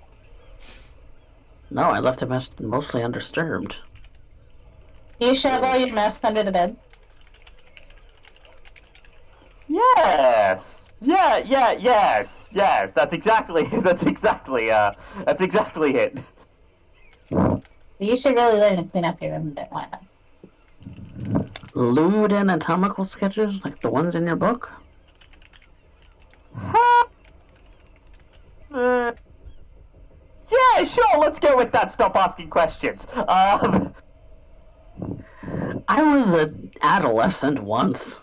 No, I left it mostly undisturbed. You shove all your mess under the bed. Yes. Yes. That's exactly it. You should really learn to clean up your room a bit. Why not? Lewd anatomical sketches like the ones in your book? Yeah, sure. Let's go with that. Stop asking questions. I was an adolescent once.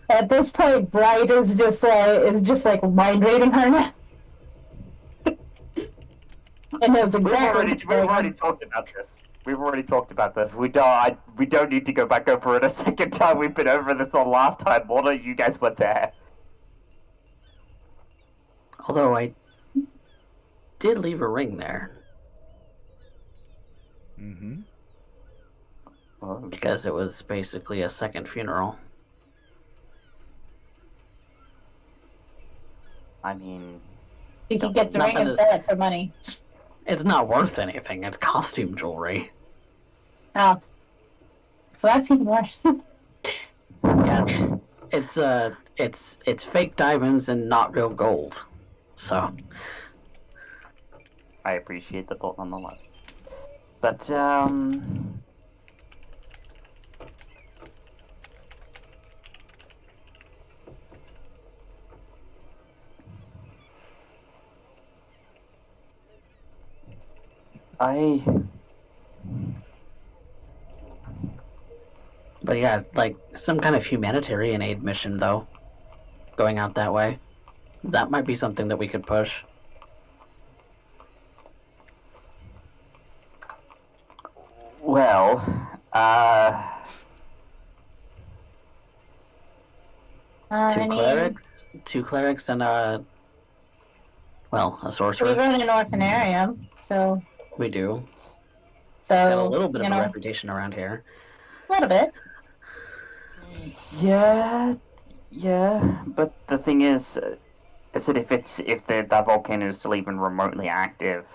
At this point, Bright is just like mind reading her now. And knows exactly what's We've going already on. talked about this. We've already talked about this. We don't need to go back over it a second time. We've been over this the last time. Although you guys were there. Although I did leave a ring there Mm-hmm. because it was basically a second funeral. I mean, You can get the ring Nothing and is- sell it for money. It's not worth anything. It's costume jewelry. Oh. Well, that's even worse. Yeah, it's fake diamonds and not real gold. So I appreciate the thought nonetheless. But but yeah, like some kind of humanitarian aid mission though. Going out that way. That might be something that we could push. well, Two clerics and a sorcerer. we run an orphanarium, so We do. Got a so little bit you of a know, reputation around here. a little bit. yeah. But the thing is that if that volcano is still even remotely active,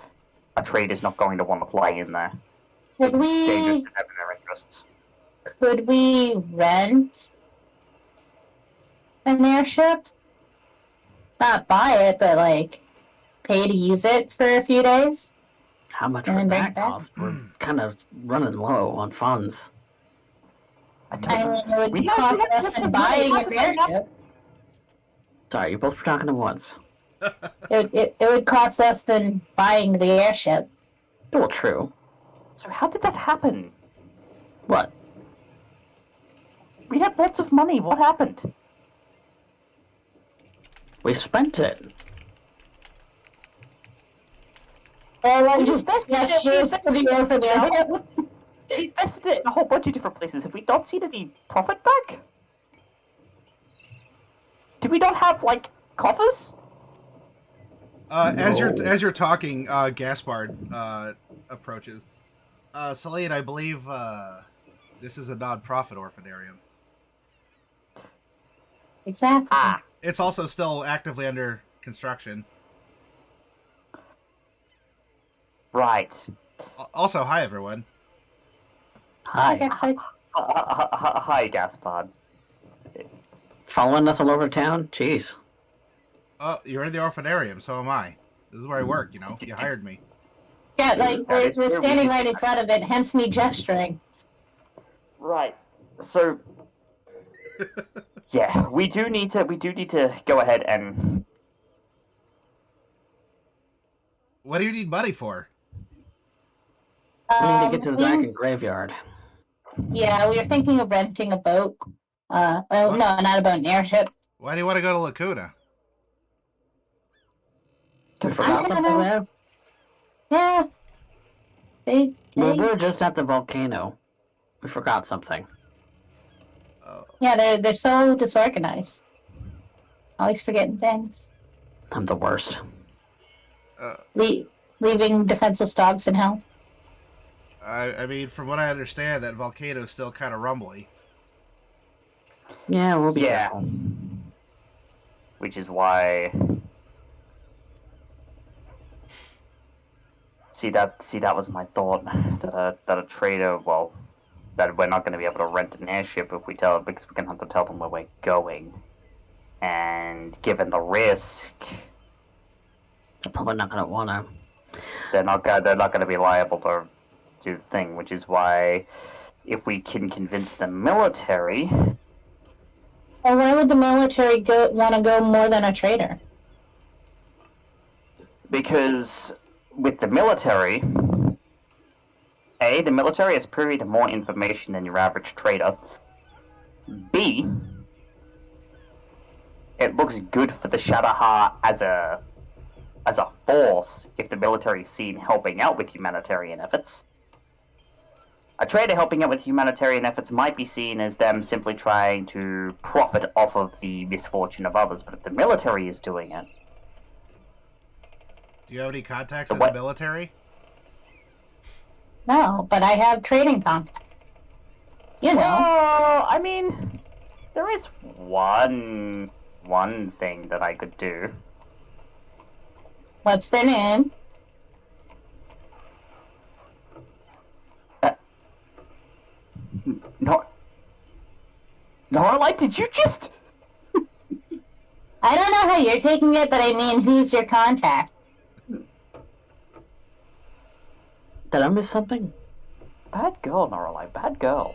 a trader's not going to want to fly in there. Could It's dangerous we to them in their interests. rent an airship? Not buy it, but like pay to use it for a few days. How much And would then bring that it back? cost? We're kind of running low on funds. I mean, it would We have- cost we have- less than buying an airship. Sorry, you both were talking at once. It would cost less than buying the airship. Well, true. So how did that happen? What? We had lots of money. What happened? We spent it. Well, I We just invested it, to the orphanarium. We invested it in a whole bunch of different places. Have we not seen any profit back? Do we not have coffers? As No. you're talking, Gaspard approaches. Celine, I believe this is a non-profit orphanarium. Exactly. Ah, It's also still actively under construction. right. Also, hi everyone. Hi. I guess I- Hi, Gaspard. Following us all over town? Jeez. Oh, you're in the orphanarium, so am I. This is where I work, you know? You hired me. Yeah, like, we're standing right in front of it, hence me gesturing. Right. So... yeah, we do need to go ahead and... What do you need money for? We need to get to the Dragon Graveyard. Yeah, we were thinking of renting a boat. Well, no, not a boat, an airship. Why do you want to go to Lacuna? We forgot something there? Yeah. We were just at the volcano. We forgot something. Yeah, they're so disorganized. Always forgetting things. I'm the worst. Leaving defenseless dogs in hell. I mean, from what I understand, that volcano's still kind of rumbly. Yeah, we'll be careful. Which is why... See, that was my thought. That a trader, well... that we're not going to be able to rent an airship if we tell it, because we're going to have to tell them where we're going. And given the risk... they're probably not going to want to. They're not going to be liable to do the thing, which is why if we can convince the military... Well, why would the military want to go more than a trader? Because with the military... A, the military is privy to more information than your average trader. B, it looks good for the Shadowheart as a force if the military is seen helping out with humanitarian efforts. A trader helping out with humanitarian efforts might be seen as them simply trying to profit off of the misfortune of others, but if the military is doing it... Do you have any contacts in the military? No, but I have trading contacts. You know. Well, I mean, there is one thing that I could do. What's their name? No, like, did you just... I don't know how you're taking it, but I mean, who's your contact? Did I miss something? Bad girl, Noralai, bad girl.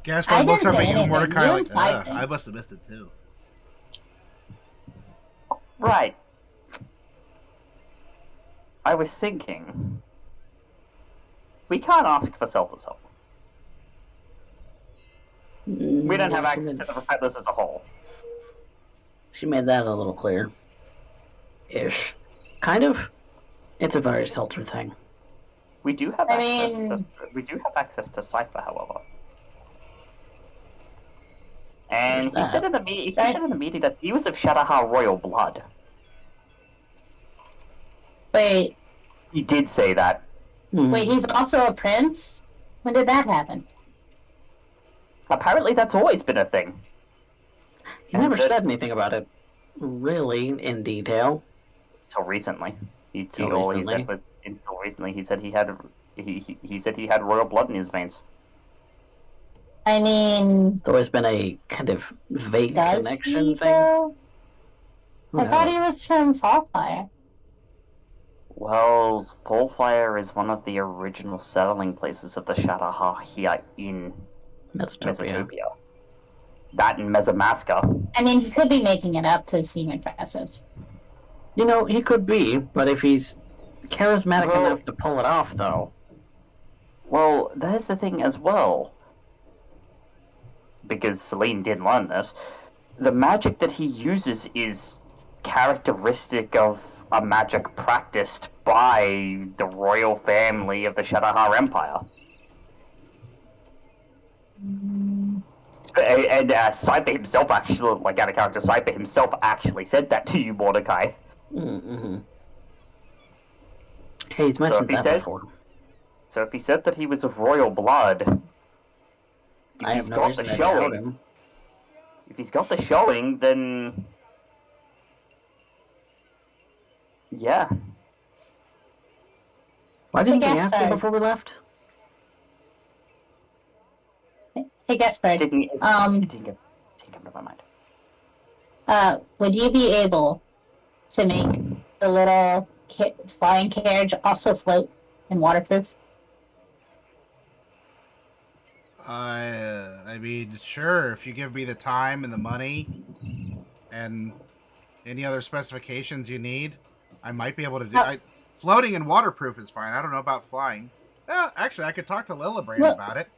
Gaspar looks up at you, Mordecai, like, I I must have missed it too. Right. I was thinking... we can't ask for Seltur's help. We don't have access to the Repentless as a whole. She made that a little clear. Ish. Kind of. It's a very Seltur thing. We do have access to Cypher, however. And he said in the meeting that he was of Shadowheart royal blood. Wait. He did say that. Wait, he's also a prince? When did that happen? Apparently that's always been a thing. He never said anything about it, really, in detail. Until recently. Until recently he said he had royal blood in his veins. I mean... There's always been a kind of vague connection thing. I thought he was from Fallfire. Well, Fallfire is one of the original settling places of the Shadowheart here in Mesotopia. That and Mesamaska. I mean, he could be making it up to seem impressive. You know, he could be, but if he's charismatic enough to pull it off, though. Well, there's the thing as well. Because Celine did learn this. The magic that he uses is characteristic of a magic practiced by the royal family of the Shadowheart Empire. And Cypher himself actually, like out of character, Cypher himself actually said that to you, Mordecai. Mm-hmm. Hey, he's mentioned that before. So if he said that he was of royal blood, I have no reason to doubt him. If he's got the showing, then yeah. Why didn't he ask him before we left? Hey, Gaspard. It didn't come to my mind. Would you be able to make the little flying carriage also float and waterproof? I mean, sure, if you give me the time and the money and any other specifications you need, I might be able to do. Floating and waterproof is fine. I don't know about flying. Actually, I could talk to Lillebrand about it.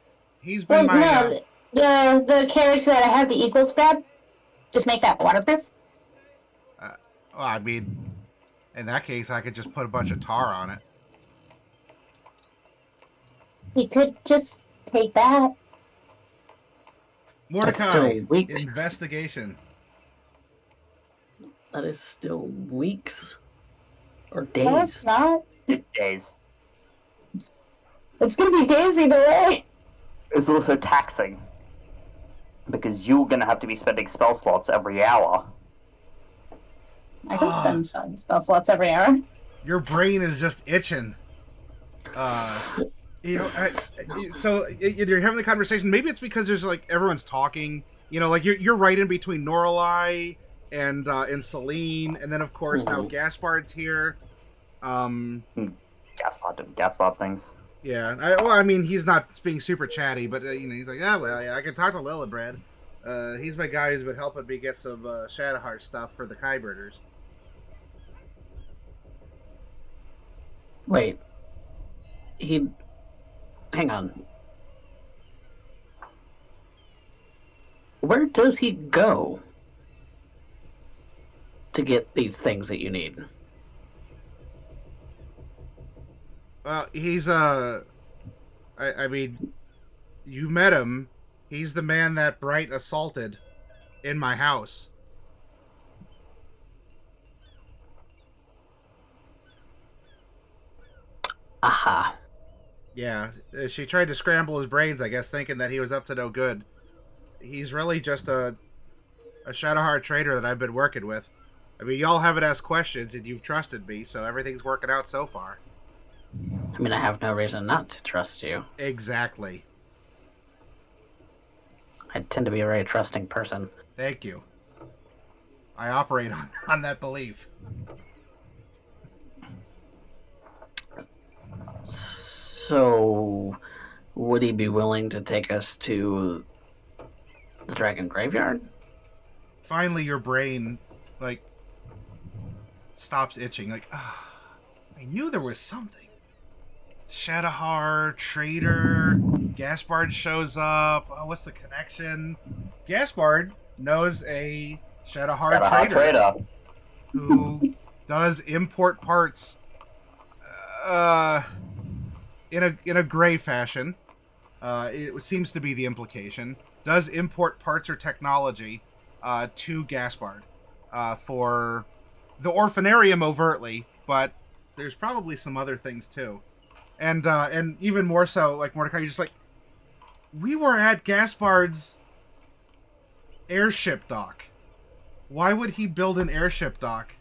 He's been no, the carriage that I have the Eagles grab, just make that waterproof. Well, I mean, in that case, I could just put a bunch of tar on it. You could just take that. Mordecai, investigation. That is still weeks or days. No, it's not. It's days. It's gonna be days either way. It's also taxing. Because you're gonna have to be spending spell slots every hour. I can spend some spell slots every hour. Your brain is just itching. You know, so you're having the conversation. Maybe it's because there's like everyone's talking. You know, like you're right in between Norlai and Celine, and then of course now Gaspard's here. Gaspard things. Yeah, I mean he's not being super chatty, but you know he's like, I can talk to Lillebrand. He's my guy who's been helping me get some Shadowheart stuff for the Kybirders. Wait. Hang on. Where does he go to get these things that you need? Well, he's I mean, you met him. He's the man that Bright assaulted in my house. Aha. Yeah, she tried to scramble his brains, I guess, thinking that he was up to no good. He's really just a Shadowheart trader that I've been working with. I mean, y'all haven't asked questions, and you've trusted me, so everything's working out so far. I mean, I have no reason not to trust you. Exactly. I tend to be a very trusting person. Thank you. I operate on that belief. So, would he be willing to take us to the Dragon Graveyard? Finally, your brain, like, stops itching. Like, I knew there was something. Shadowheart, Trader, Gaspard shows up. Oh, what's the connection? Gaspard knows a Shadowheart trader who does import parts in a gray fashion. It seems to be the implication. Does import parts or technology to Gaspard for the Orphanarium overtly, but there's probably some other things too. And even more so, like Mordecai, you're just like, we were at Gaspard's airship dock. Why would he build an airship dock?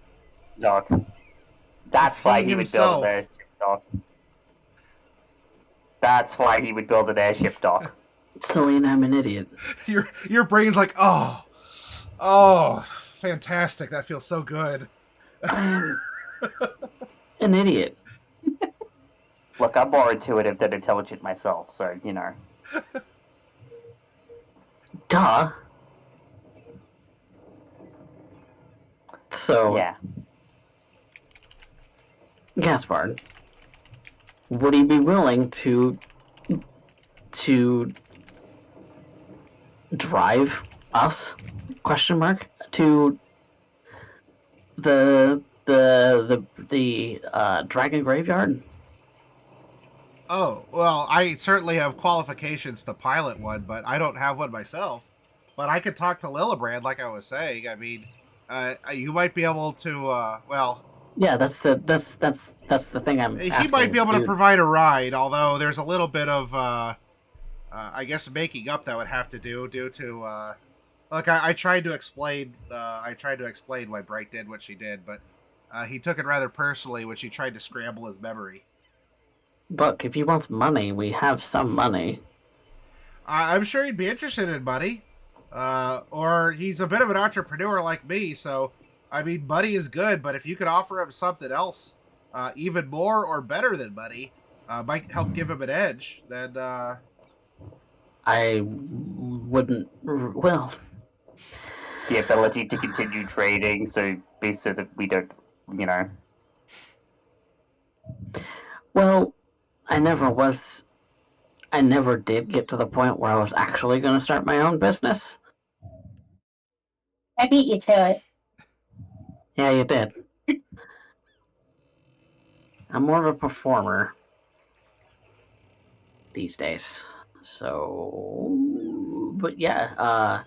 That's why he would build an airship dock. That's why he would build an airship dock. Celine, I'm an idiot. Your brain's like, oh, fantastic. That feels so good. I'm an idiot. Look, I'm more intuitive than intelligent myself, so, you know. Duh. So, yeah. Gaspard, would he be willing to drive us, question mark, to the Dragon Graveyard? Oh, well, I certainly have qualifications to pilot one, but I don't have one myself. But I could talk to Lillebrand, like I was saying. I mean, you might be able to, well... Yeah, that's the thing I'm asking. He might be able to provide a ride, although there's a little bit of, I guess, making up that would have to do due to, look, I tried to explain why Bright did what she did, but he took it rather personally when she tried to scramble his memory. Look, if he wants money, we have some money. I'm sure he'd be interested in money. Or he's a bit of an entrepreneur like me, so, I mean, money is good, but if you could offer him something else, even more or better than money, might help give him an edge, then, I wouldn't... Well... The ability to continue trading, so that we don't, you know... Well, I never did get to the point where I was actually going to start my own business. I beat you to it. Yeah, you did. I'm more of a performer these days. So, but yeah,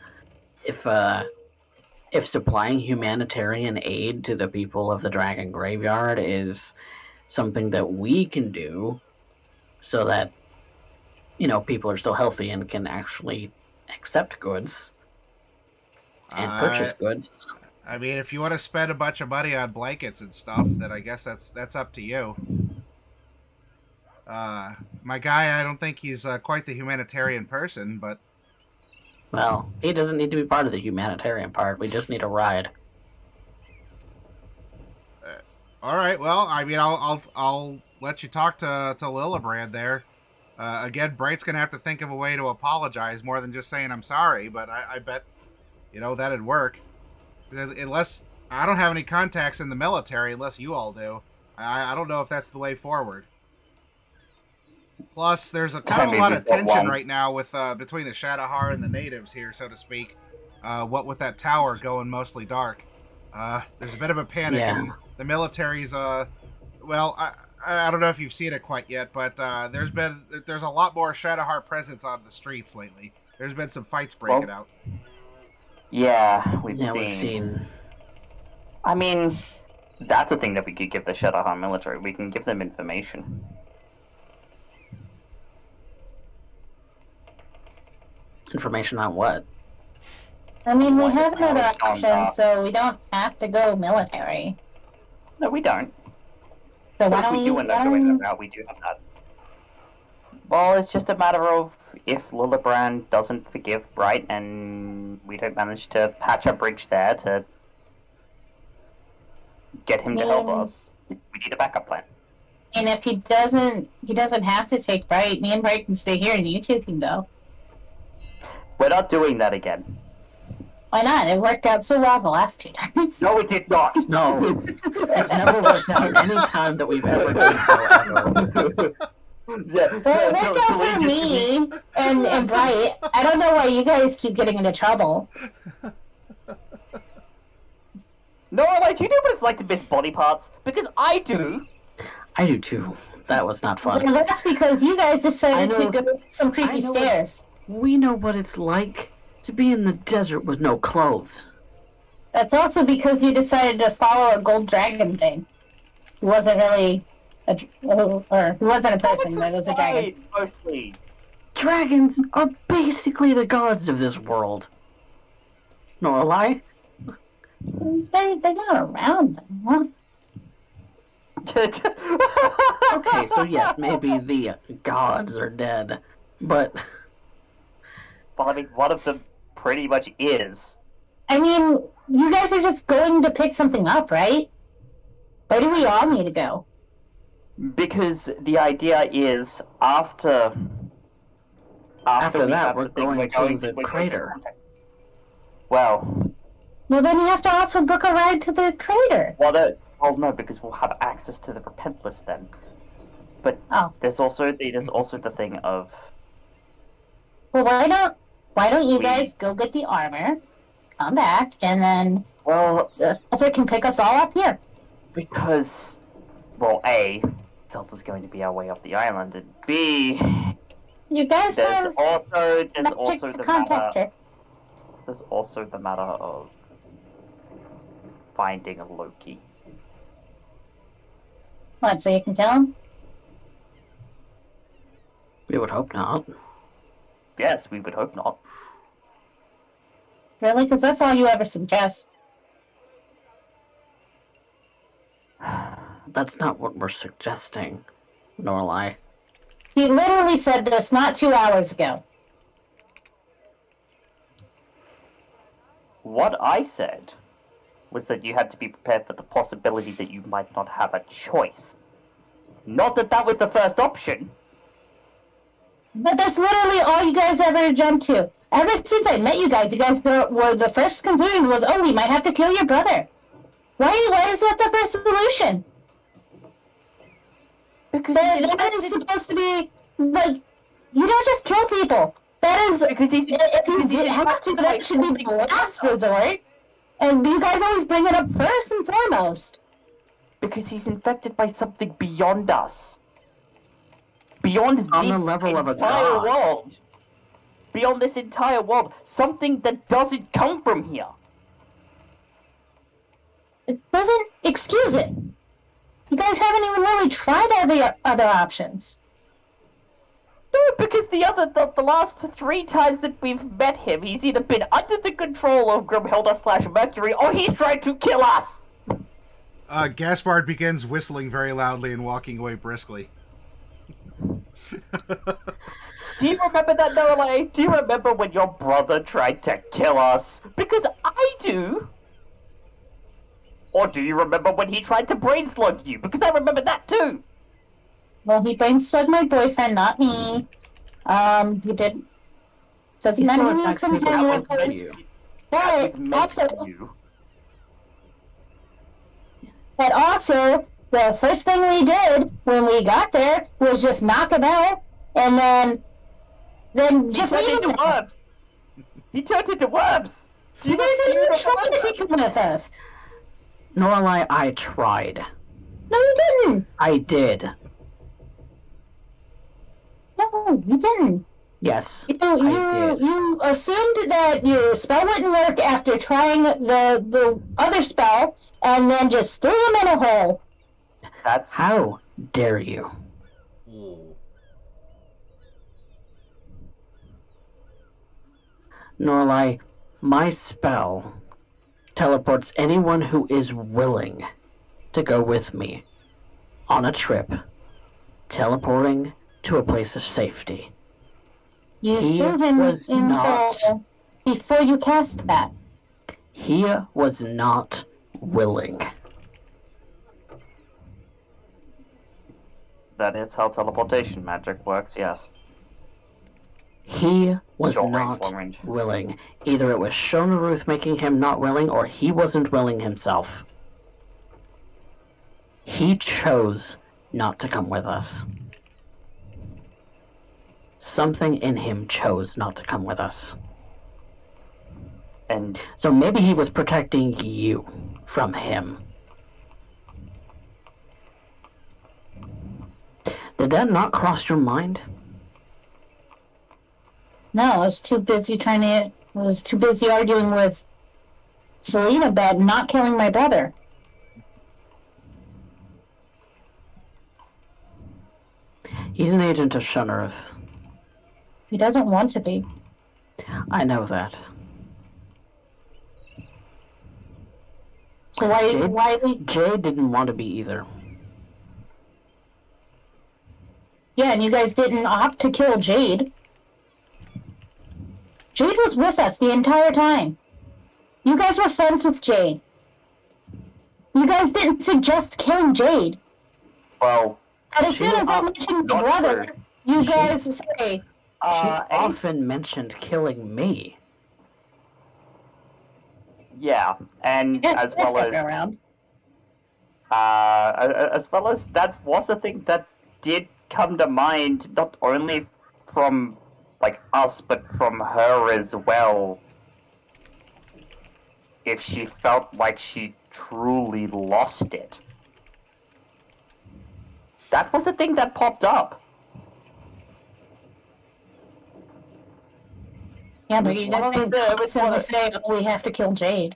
if supplying humanitarian aid to the people of the Dragon Graveyard is something that we can do so that, you know, people are still healthy and can actually accept goods and purchase goods. I mean, if you want to spend a bunch of money on blankets and stuff, then I guess that's up to you. My guy, I don't think he's quite the humanitarian person, but... Well, he doesn't need to be part of the humanitarian part. We just need a ride. All right. Well, I mean, I'll let you talk to Lillebrand there. Again, Bright's gonna have to think of a way to apologize more than just saying I'm sorry. But I bet, you know, that'd work. Unless I don't have any contacts in the military, unless you all do. I don't know if that's the way forward. Plus, there's a kind of a lot of tension right now with between the Shadowheart and the natives here, so to speak. What with that tower going mostly dark, there's a bit of a panic, and the military's well, I don't know if you've seen it quite yet, but there's a lot more Shadowheart presence on the streets lately. There's been some fights breaking out. Yeah, we've seen. I mean, that's a thing that we could give the Shadowheart military. We can give them information. Information on what? I mean, we have another option, so we don't have to go military. No, we don't. So why don't we do end up doing that now? We do have that. Well, it's just a matter of if Lillebrand doesn't forgive Bright and we don't manage to patch a bridge there to get him to help us. We need a backup plan. And if he doesn't have to take Bright. Me and Bright can stay here, and you two can go. We're not doing that again. Why not? It worked out so well the last 2 times. No, it did not. No. It's never worked out any time that we've ever done so. Yeah, well, it worked out for me and Bright. I don't know why you guys keep getting into trouble. No, like, do you know what it's like to miss body parts? Because I do. I do too. That was not fun. Well, that's because you guys decided to go up some creepy stairs. We know what it's like to be in the desert with no clothes. That's also because you decided to follow a gold dragon thing. Who wasn't really who wasn't a person, but was a dragon. Mostly. Dragons are basically the gods of this world. Nor a lie. They're not around anymore. Okay, so yes, maybe the gods are dead, but... Well, I mean, one of them pretty much is. I mean, you guys are just going to pick something up, right? Where do we all need to go? Because the idea is after that, we're going to the crater. Well, then you have to also book a ride to the crater. Well, no, because we'll have access to the Repentless then. But there's also the thing of. Well, why don't you guys go get the armor, come back, and then Seltur can pick us all up here. Because, well, A, Seltur's going to be our way off the island, and B, you guys there's also the matter. There's also the matter of finding a Loki. What? So you can kill him? We would hope not. Yes, we would hope not. Really? Because that's all you ever suggest. That's not what we're suggesting, nor lie. He literally said this not 2 hours ago. What I said was that you had to be prepared for the possibility that you might not have a choice. Not that that was the first option. But that's literally all you guys ever jumped to. Ever since I met you guys were the first conclusion was, oh, we might have to kill your brother. Why is that the first solution? Because that is supposed to be, like, you don't just kill people. That is, because he's, if you did have to, that should be the last resort. And you guys always bring it up first and foremost. Because he's infected by something beyond us. Beyond On this the level of a entire god. world. Beyond this entire world. Something that doesn't come from here. It doesn't excuse it. You guys haven't even really tried other options. No, because the last 3 times that we've met him, he's either been under the control of Grimhilda/Mercury, or he's tried to kill us! Gaspard begins whistling very loudly and walking away briskly. Do you remember that, Norley? Do you remember when your brother tried to kill us? Because I do! Or do you remember when he tried to brain slug you? Because I remember that too! Well, he brain slugged my boyfriend, not me. He did. So he might have some time But also, the first thing we did when we got there was just knock him out, and then just leave him there. Worms. He turned into worms. You guys didn't even try to take him with us. Norlai, I tried. No, you didn't. I did. No, you didn't. Yes, I did. You assumed that your spell wouldn't work after trying the other spell, and then just threw him in a hole. That's... How dare you? Norlai, my spell teleports anyone who is willing to go with me on a trip, teleporting to a place of safety. You threw him was in not the hole before you cast that. He was not willing. That is how teleportation magic works, yes. He was Short range, not long range. willing. Either it was Shonaruth making him not willing, or he wasn't willing himself. He chose not to come with us. Something in him chose not to come with us. And so maybe he was protecting you from him. Did that not cross your mind? No, I was too busy arguing with Selena about not killing my brother. He's an agent of Shonaruth. He doesn't want to be. I know that. So why Jade didn't want to be either. Yeah, and you guys didn't opt to kill Jade. Jade was with us the entire time. You guys were friends with Jade. You guys didn't suggest killing Jade. Well, and as soon as I mentioned your brother, you guys say... She often mentioned killing me. Yeah, and as well as that was a thing that did come to mind, not only from like us, but from her as well. If she felt like she truly lost it. That was a thing that popped up. Yeah, but you guys didn't say, we have to kill Jade.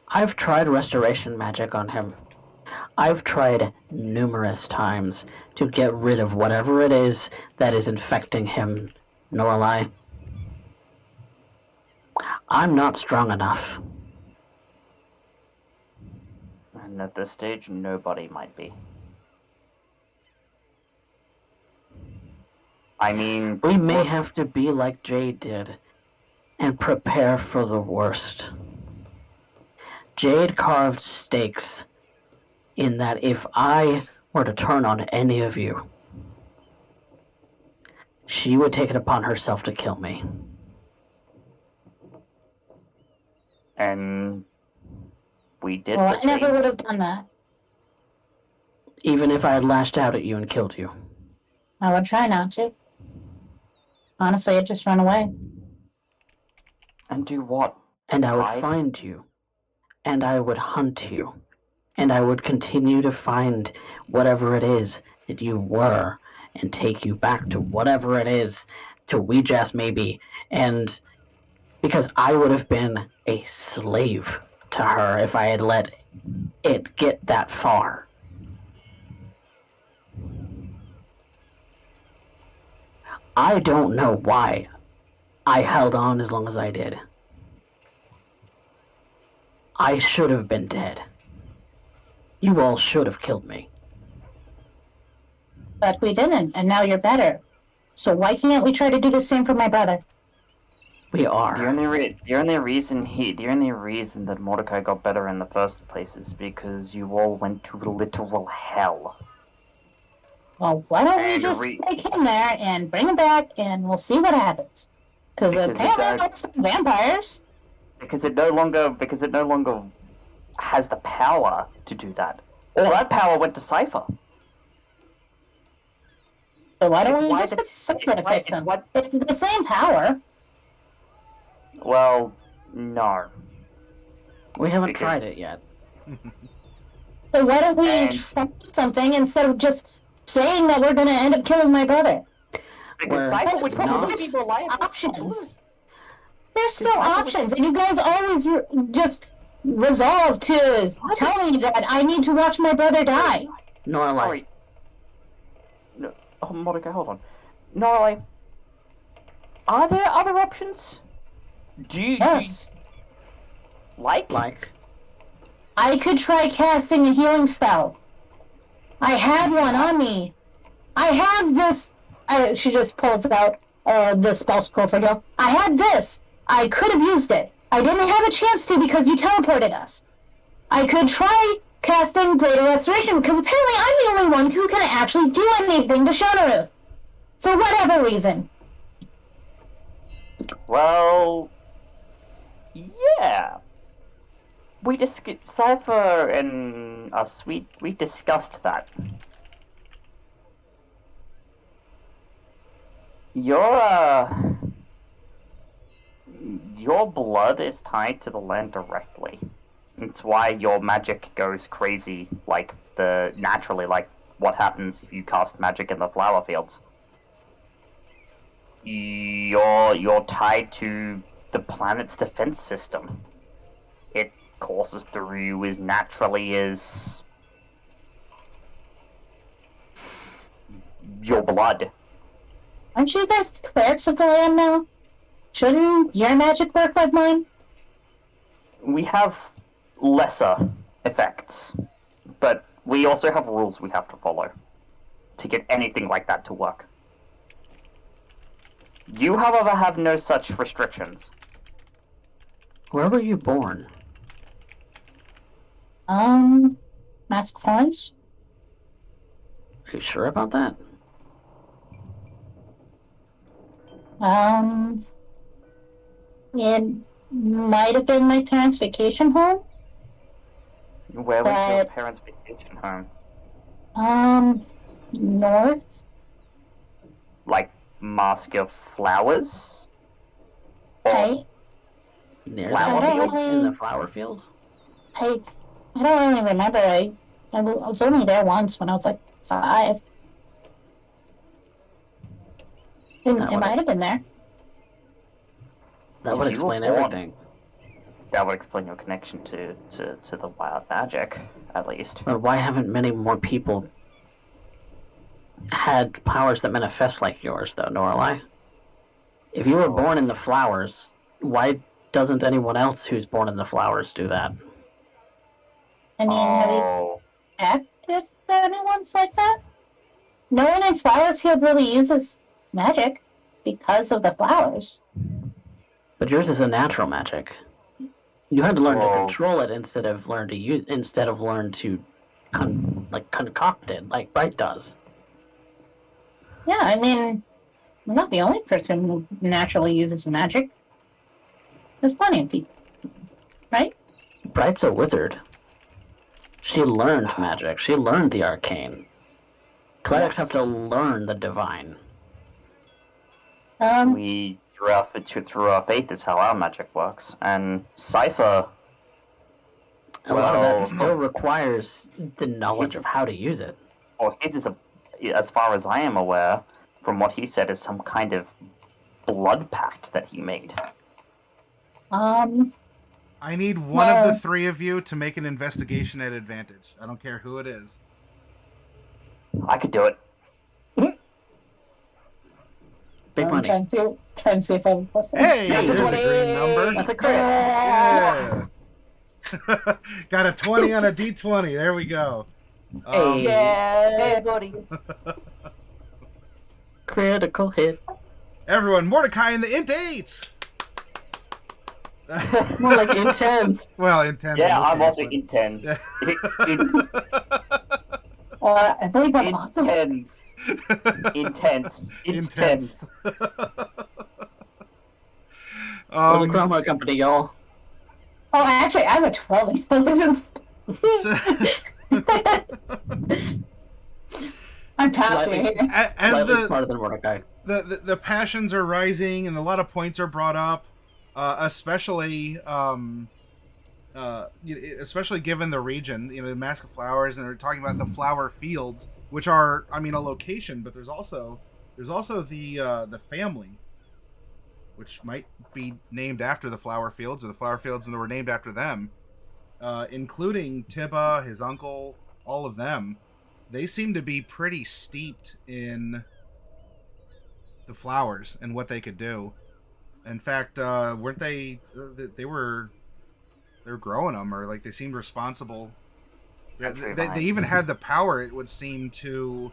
I've tried restoration magic on him. I've tried numerous times to get rid of whatever it is that is infecting him, Norlai. I'm not strong enough. And at this stage, nobody might be. I mean... We may have to be like Jade did. and prepare for the worst. Jade carved stakes in that if I were to turn on any of you, she would take it upon herself to kill me. And we did. Well, I never would have done that. Even if I had lashed out at you and killed you. I would try not to. Honestly, I'd just run away. And do what? And I would Hide? find you. And I would hunt you. And I would continue to find whatever it is that you were and take you back to whatever it is, to Ouija's maybe. And because I would have been a slave to her if I had let it get that far. I don't know why I held on as long as I did. I should have been dead. You all should have killed me. But we didn't, and now you're better. So why can't we try to do the same for my brother? We are. The only reason that Mordecai got better in the first place is because you all went to literal hell. Well, why don't we just take him there and bring him back, and we'll see what happens. Because apparently there's some vampires. Because it no longer has the power to do that. All that power went to Cypher. So why don't we just get Cypher to fix him? It's the same power. Well, no. We haven't tried it yet. So why don't we try something instead of just saying that we're going to end up killing my brother? Because Cypher would probably be reliable. Options. There's still options, and you guys always just resolve to tell me that I need to watch my brother die. Norlai. No, oh, Mordecai, hold on. Norlai, are there other options? Yes. Like? I could try casting a healing spell. I had one on me. I have this. She just pulls out the spell scroll for heal. I had this. I could have used it. I didn't have a chance to because you teleported us. I could try casting Greater Restoration because apparently I'm the only one who can actually do anything to Shadowruth. For whatever reason. Well, yeah. Cypher and us, we discussed that. Your blood is tied to the land directly. It's why your magic goes crazy, naturally, like what happens if you cast magic in the flower fields. You're tied to the planet's defense system. It courses through you as naturally as your blood. Aren't you guys clerics of the land now? Shouldn't your magic work like mine? We have lesser effects, but we also have rules we have to follow to get anything like that to work. You, however, have no such restrictions. Where were you born? Mask Horns? Are you sure about that? It might have been my parents' vacation home. Where was your parents' vacation home? North. Like Mask of Flowers? Hey. Near flower field? field? In the flower field? I don't really remember. I was only there once when I was like 5. It might have been there. That would explain everything. That would explain your connection to the wild magic, at least. But why haven't many more people had powers that manifest like yours, though, Norlai? If you were born in the flowers, why doesn't anyone else who's born in the flowers do that? I mean, have you checked if anyone's like that? No one in Flowerfield really uses magic because of the flowers. But yours is a natural magic. You had to learn to Whoa. control it instead of learn to concoct it like Bright does. Yeah, I mean, I'm not the only person who naturally uses magic. There's plenty of people, right? Bright's a wizard. She learned magic. She learned the arcane. Clerics have to learn the divine. We through our faith is how our magic works, and Cypher. A lot of that still requires the knowledge of how to use it. Or his is, as far as I am aware, from what he said, is some kind of blood pact that he made. I need one of the three of you to make an investigation at advantage. I don't care who it is. I could do it. Big money. Trying to see if I'm listening. Hey, there's a green number. That's a crit. Yeah. Got a 20 on a D20. There we go. Hey, buddy. Critical hit. Everyone, Mordecai and the Int 8s. More like intense. Well, intense. Yeah, I'm case, also but... intense. I believe I'm awesome. Intense. For the Chroma Company, y'all. Oh, actually, I'm a 12 intelligence. I'm passionate. As smarter than Mordecai. The passions are rising and a lot of points are brought up, especially given the region, the Mask of Flowers, and they're talking about the flower fields, which are, a location, but there's also the family, which might be named after the flower fields, or the flower fields and were named after them, including Tibba, his uncle, all of them. They seem to be pretty steeped in the flowers and what they could do. In fact, weren't they? They were growing them, or like they seemed responsible. They even had the power, it would seem, to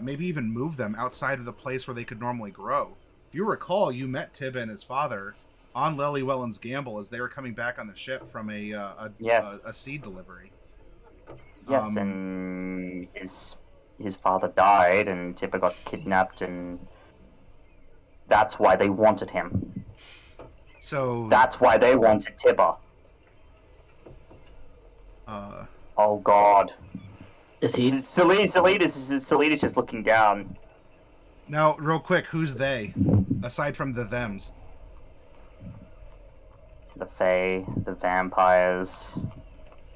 maybe even move them outside of the place where they could normally grow. If you recall, you met Tibba and his father on Lely Welland's Gamble as they were coming back on the ship from a seed delivery. Yes, and his father died, and Tibba got kidnapped, and that's why they wanted him. So that's why they wanted Tibba. Oh God! Is he? Selena's just looking down. Now, real quick, who's they? Aside from the thems. The Fae, the vampires.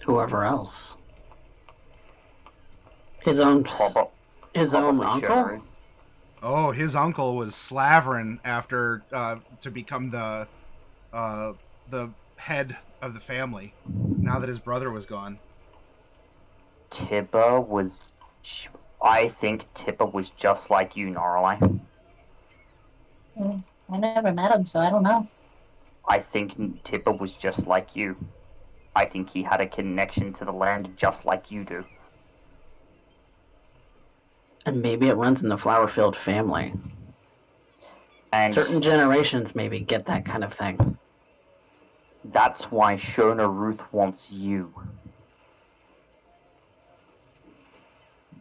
Whoever else. His own uncle? Sure. Oh, his uncle was slavering after to become the head of the family. Now that his brother was gone. Tibba was. I think Tibba was just like you, Norlai. I never met him, so I don't know. I think Tibba was just like you. I think he had a connection to the land just like you do. And maybe it runs in the Flowerfield family. And certain generations maybe get that kind of thing. That's why Shona Ruth wants you.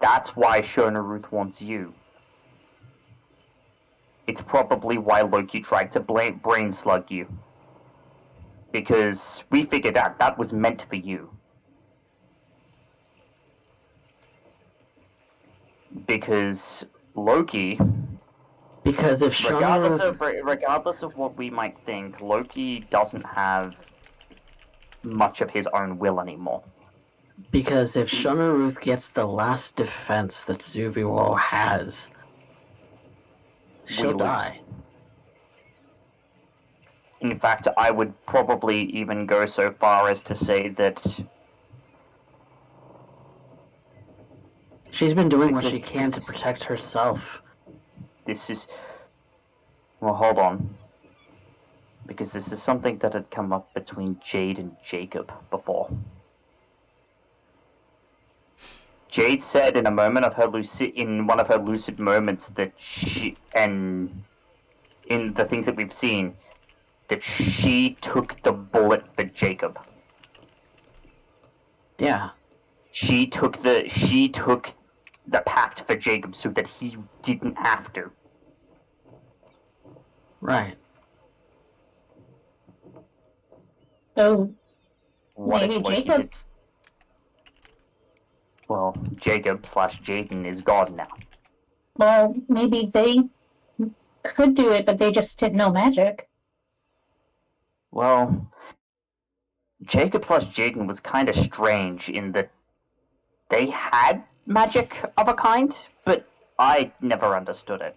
That's why Shona Ruth wants you. It's probably why Loki tried to brain slug you. Because we figured out that was meant for you. Because Loki... Because if regardless of what we might think, Loki doesn't have much of his own will anymore. Because if Shona Ruth gets the last defense that Zuviwo has, she'll die. In fact, I would probably even go so far as to say that she's been doing what she can to protect herself. This is... Well, hold on. Because this is something that had come up between Jade and Jacob before. Jade said in a moment of her in one of her lucid moments that she, and in the things that we've seen, that she took the bullet for Jacob. Yeah. She took the pact for Jacob so that he didn't have to. Right. So What maybe if Loki Jacob. did- Well, Jacob/Jaden is gone now. Well, maybe they could do it, but they just didn't know magic. Well, Jacob/Jaden was kind of strange in that they had magic of a kind, but I never understood it.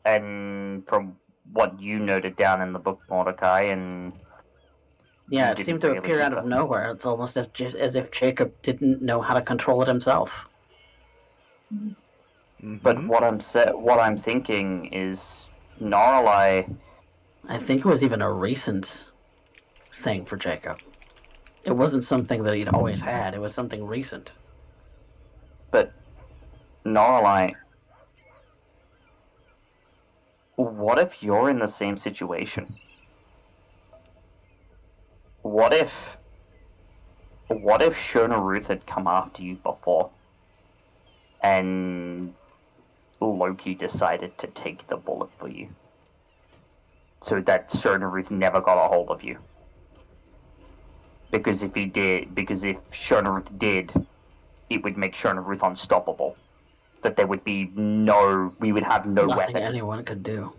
And from what you noted down in the book, Mordecai, and Yeah, you it didn't seemed to really appear out of either. nowhere. It's almost as if Jacob didn't know how to control it himself. But what I'm thinking is Norlai. I think it was even a recent thing for Jacob. It wasn't something that he'd always had. It was something recent. But Norlai, what if you're in the same situation? What if Shona Ruth had come after you before, and Loki decided to take the bullet for you, so that Shona Ruth never got a hold of you? Because if Shona Ruth did, it would make Shona Ruth unstoppable. That we would have no Nothing weapon. anyone could do.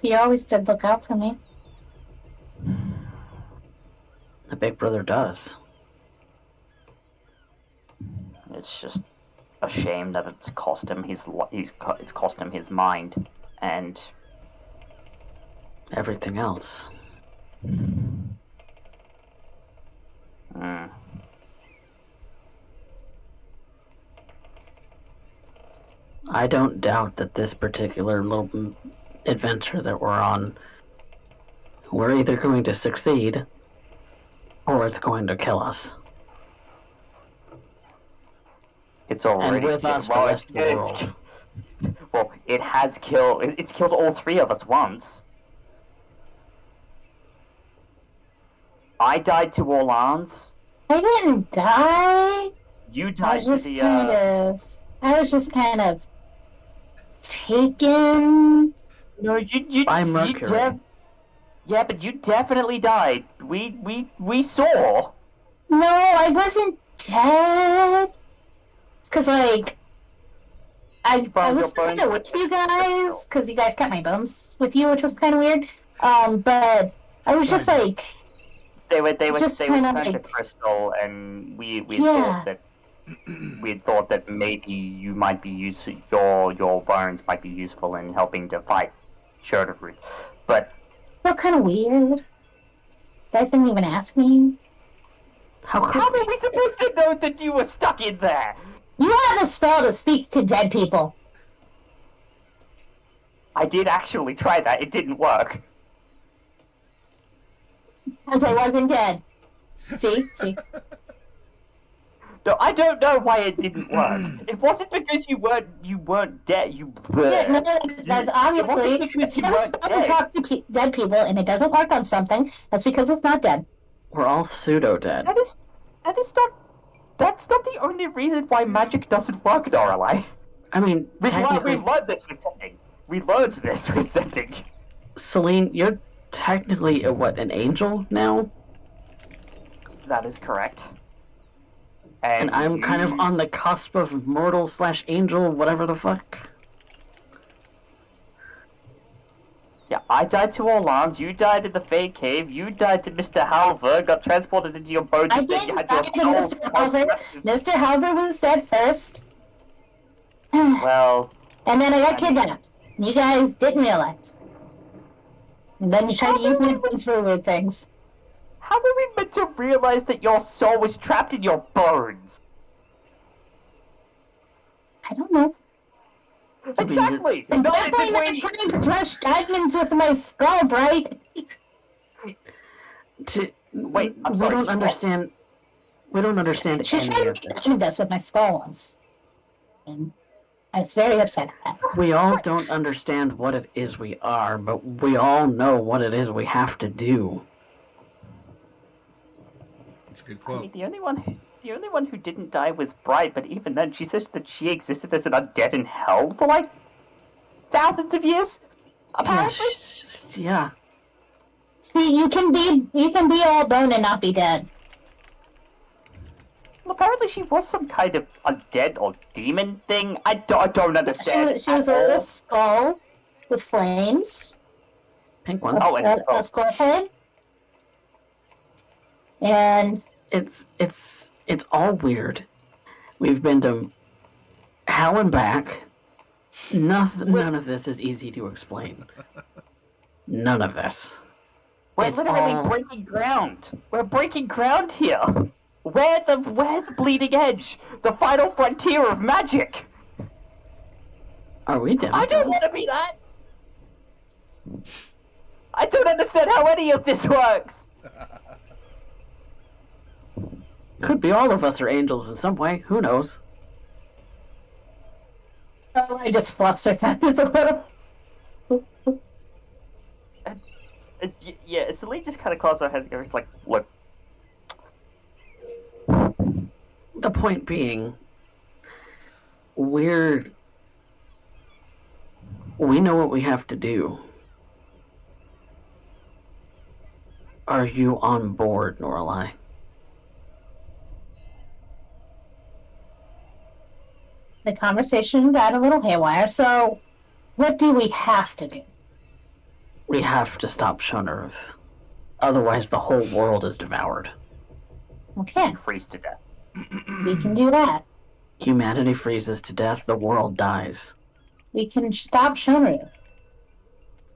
He always did look out for me. The Big Brother does. It's just a shame that it's cost him it's cost him his mind and Everything else. I don't doubt that this particular little adventure that we're on, we're either going to succeed or it's going to kill us. It's already And with us, the rest of the world. Well, it's killed all three of us once. I died to Orlan's. I didn't die. You died to the I was just kind of taken. No, you By Mercury. Yeah, but you definitely died. We saw. No, I wasn't dead. Cause like I was kind of with you guys, cause you guys kept my bones with you, which was kind of weird. But I was just like they were just turned kinda to like- crystal, and we Yeah. thought that maybe you might be your bones might be useful in helping to fight Sherdavruth. But felt kind of weird. You guys didn't even ask me. How how were we supposed to know that you were stuck in there? You have a spell to speak to dead people. I did actually try that. It didn't work. As I wasn't dead. See? No, I don't know why it didn't work. It wasn't because you weren't dead. Yeah, no, that's obviously. It wasn't because If you you have a weren't spell to dead. talk to dead people and it doesn't work on something, that's because it's not dead. We're all pseudo-dead. That's not the only reason why magic doesn't work, Doralai. I mean, We technically, learned this with setting. We learned this with setting. Celine, you're technically an angel now? That is correct. And I'm kind of on the cusp of mortal/angel, whatever the fuck. Yeah, I died to Orlan's, you died in the Fey Cave, you died to Mr. Halver, got transported into your boat, I and then didn't you had die your to soul... Mr. Halver. Mr. Halver was dead first. Well... And then I got kidnapped. You guys didn't realize. And then you tried to use my bones for weird things. How were we meant to realize that your soul was trapped in your bones? I don't know. Exactly! I'm No, definitely not trying to crush diamonds with my skull, right? Wait, I'm sorry, we don't what? understand. We don't understand She any tried of to this. do this with my skull once. And I was very upset at that. We all don't understand what it is we are, but we all know what it is we have to do. That's a good I quote. mean, the only one who didn't die was Bright, but even then, she says that she existed as an undead in hell for like thousands of years. Apparently, Yeah. See, you can be all bone and not be dead. well, apparently she was some kind of undead or demon thing. I don't understand. She was a skull with flames. Pink one. Oh, and A skull flame. And it's all weird. We've been to hell and back. None of this is easy to explain. None of this. We're It's literally all- breaking ground. We're breaking ground here. We're the bleeding edge, the final frontier of magic. Are we dead? I don't want to be that. I don't understand how any of this works. Could be all of us are angels in some way. Who knows? oh, I just fluffs her feathers a little. Yeah, Celine just kind of closes her head and goes like, look. The point being, we know what we have to do. Are you on board, Norlai? The conversation got a little haywire, so what do we have to do? We have to stop Shonaruth. Otherwise, the whole world is devoured. Okay, Freeze to death. we can do that. Humanity freezes to death, the world dies. We can stop Shonaruth.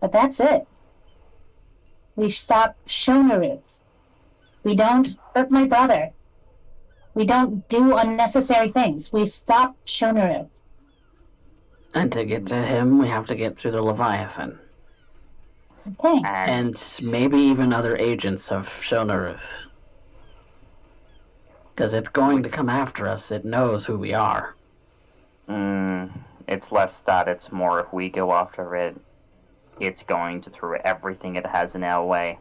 But that's it. We stop Shonaruth. We don't hurt my brother. We don't do unnecessary things. We stop Shonaruth. And to get to him, we have to get through the Leviathan. Okay. And maybe even other agents of Shonaruth. Because it's going to come after us. It knows who we are. It's less that, it's more if we go after it, it's going to throw everything it has in our way.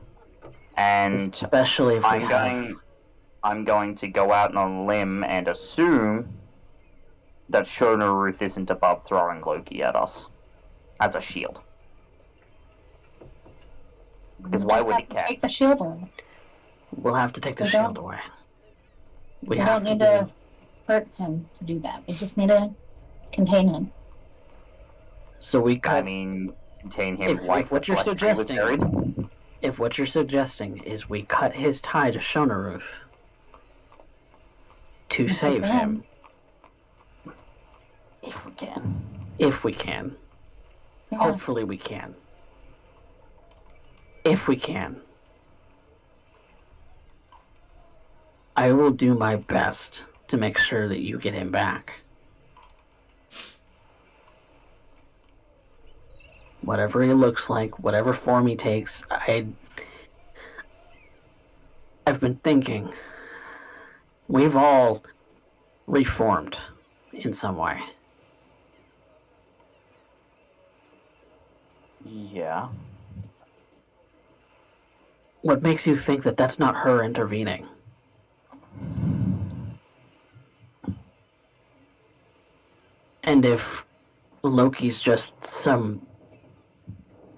And Especially if I'm going to go out on a limb and assume that Shonaruth isn't above throwing Loki at us as a shield. Because why would he care? Take the shield away. We'll have to take the We shield don't- away. We don't need to hurt him to do that. We just need to contain him. So we cut. I mean, contain him If like what you're the tree was suggesting- buried. If what you're suggesting is we cut his tie to Shonaruth to If we save can. him, If we can. if we can. Yeah. Hopefully we can. If we can. I will do my best to make sure that you get him back. Whatever he looks like, whatever form he takes, I've been thinking. We've all reformed in some way. Yeah. What makes you think that that's not her intervening? And if Loki's just some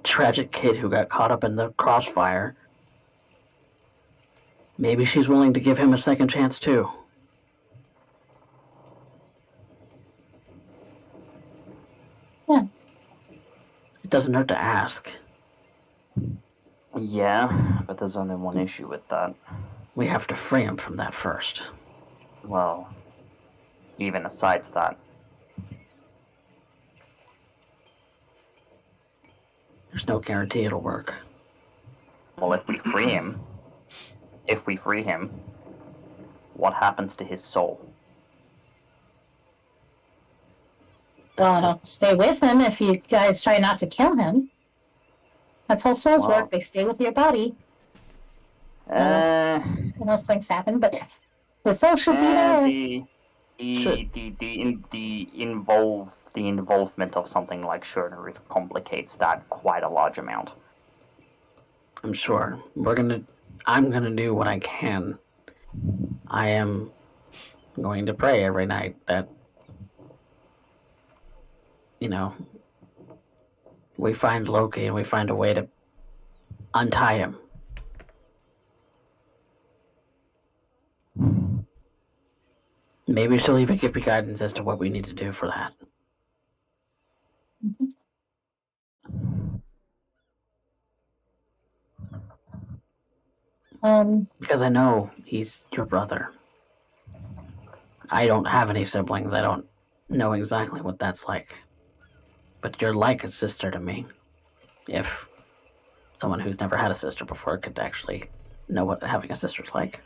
tragic kid who got caught up in the crossfire, maybe she's willing to give him a second chance too. Yeah. It doesn't hurt to ask. Yeah, but there's only one issue with that. We have to free him from that first. Well, even aside that, There's no guarantee it'll work. well, if we free him, what happens to his soul? Well, it'll stay with him if you guys try not to kill him. That's how souls Wow. work. They stay with your body. Unless things happen, but the soul should be there. The involved the involvement of something like Schoenruth complicates that quite a large amount. I'm sure. I'm gonna do what I can. I am going to pray every night that, we find Loki and we find a way to untie him. Maybe she'll even give me guidance as to what we need to do for that. Because I know he's your brother. I don't have any siblings. I don't know exactly what that's like. But you're like a sister to me. If someone who's never had a sister before could actually know what having a sister's like.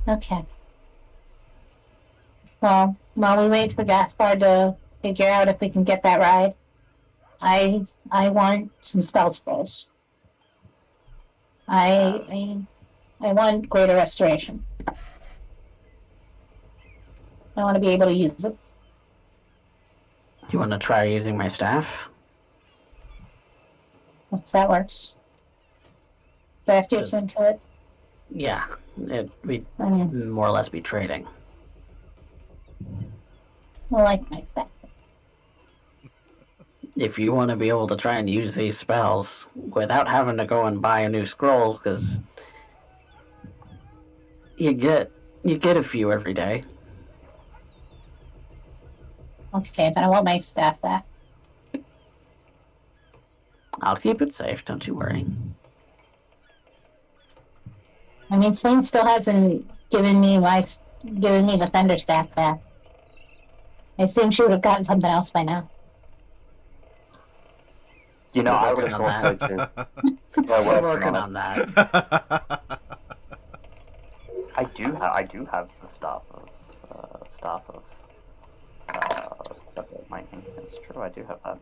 Okay. Well, while we wait for Gaspard to figure out if we can get that ride, I want some spell scrolls. I want greater restoration. I want to be able to use it. You want to try using my staff? If that works. Do I have to attune to it? Yeah, we'd more or less be trading. I like my staff. If you want to be able to try and use these spells without having to go and buy a new scrolls, because you get a few every day. Okay, then I want my staff back. I'll keep it safe, don't you worry. I mean, Celine still hasn't given me the thunder staff back. I assume she would have gotten something else by now. I would have thought so too. We're working on that. I do have the staff of lightning. It's true, I do have that.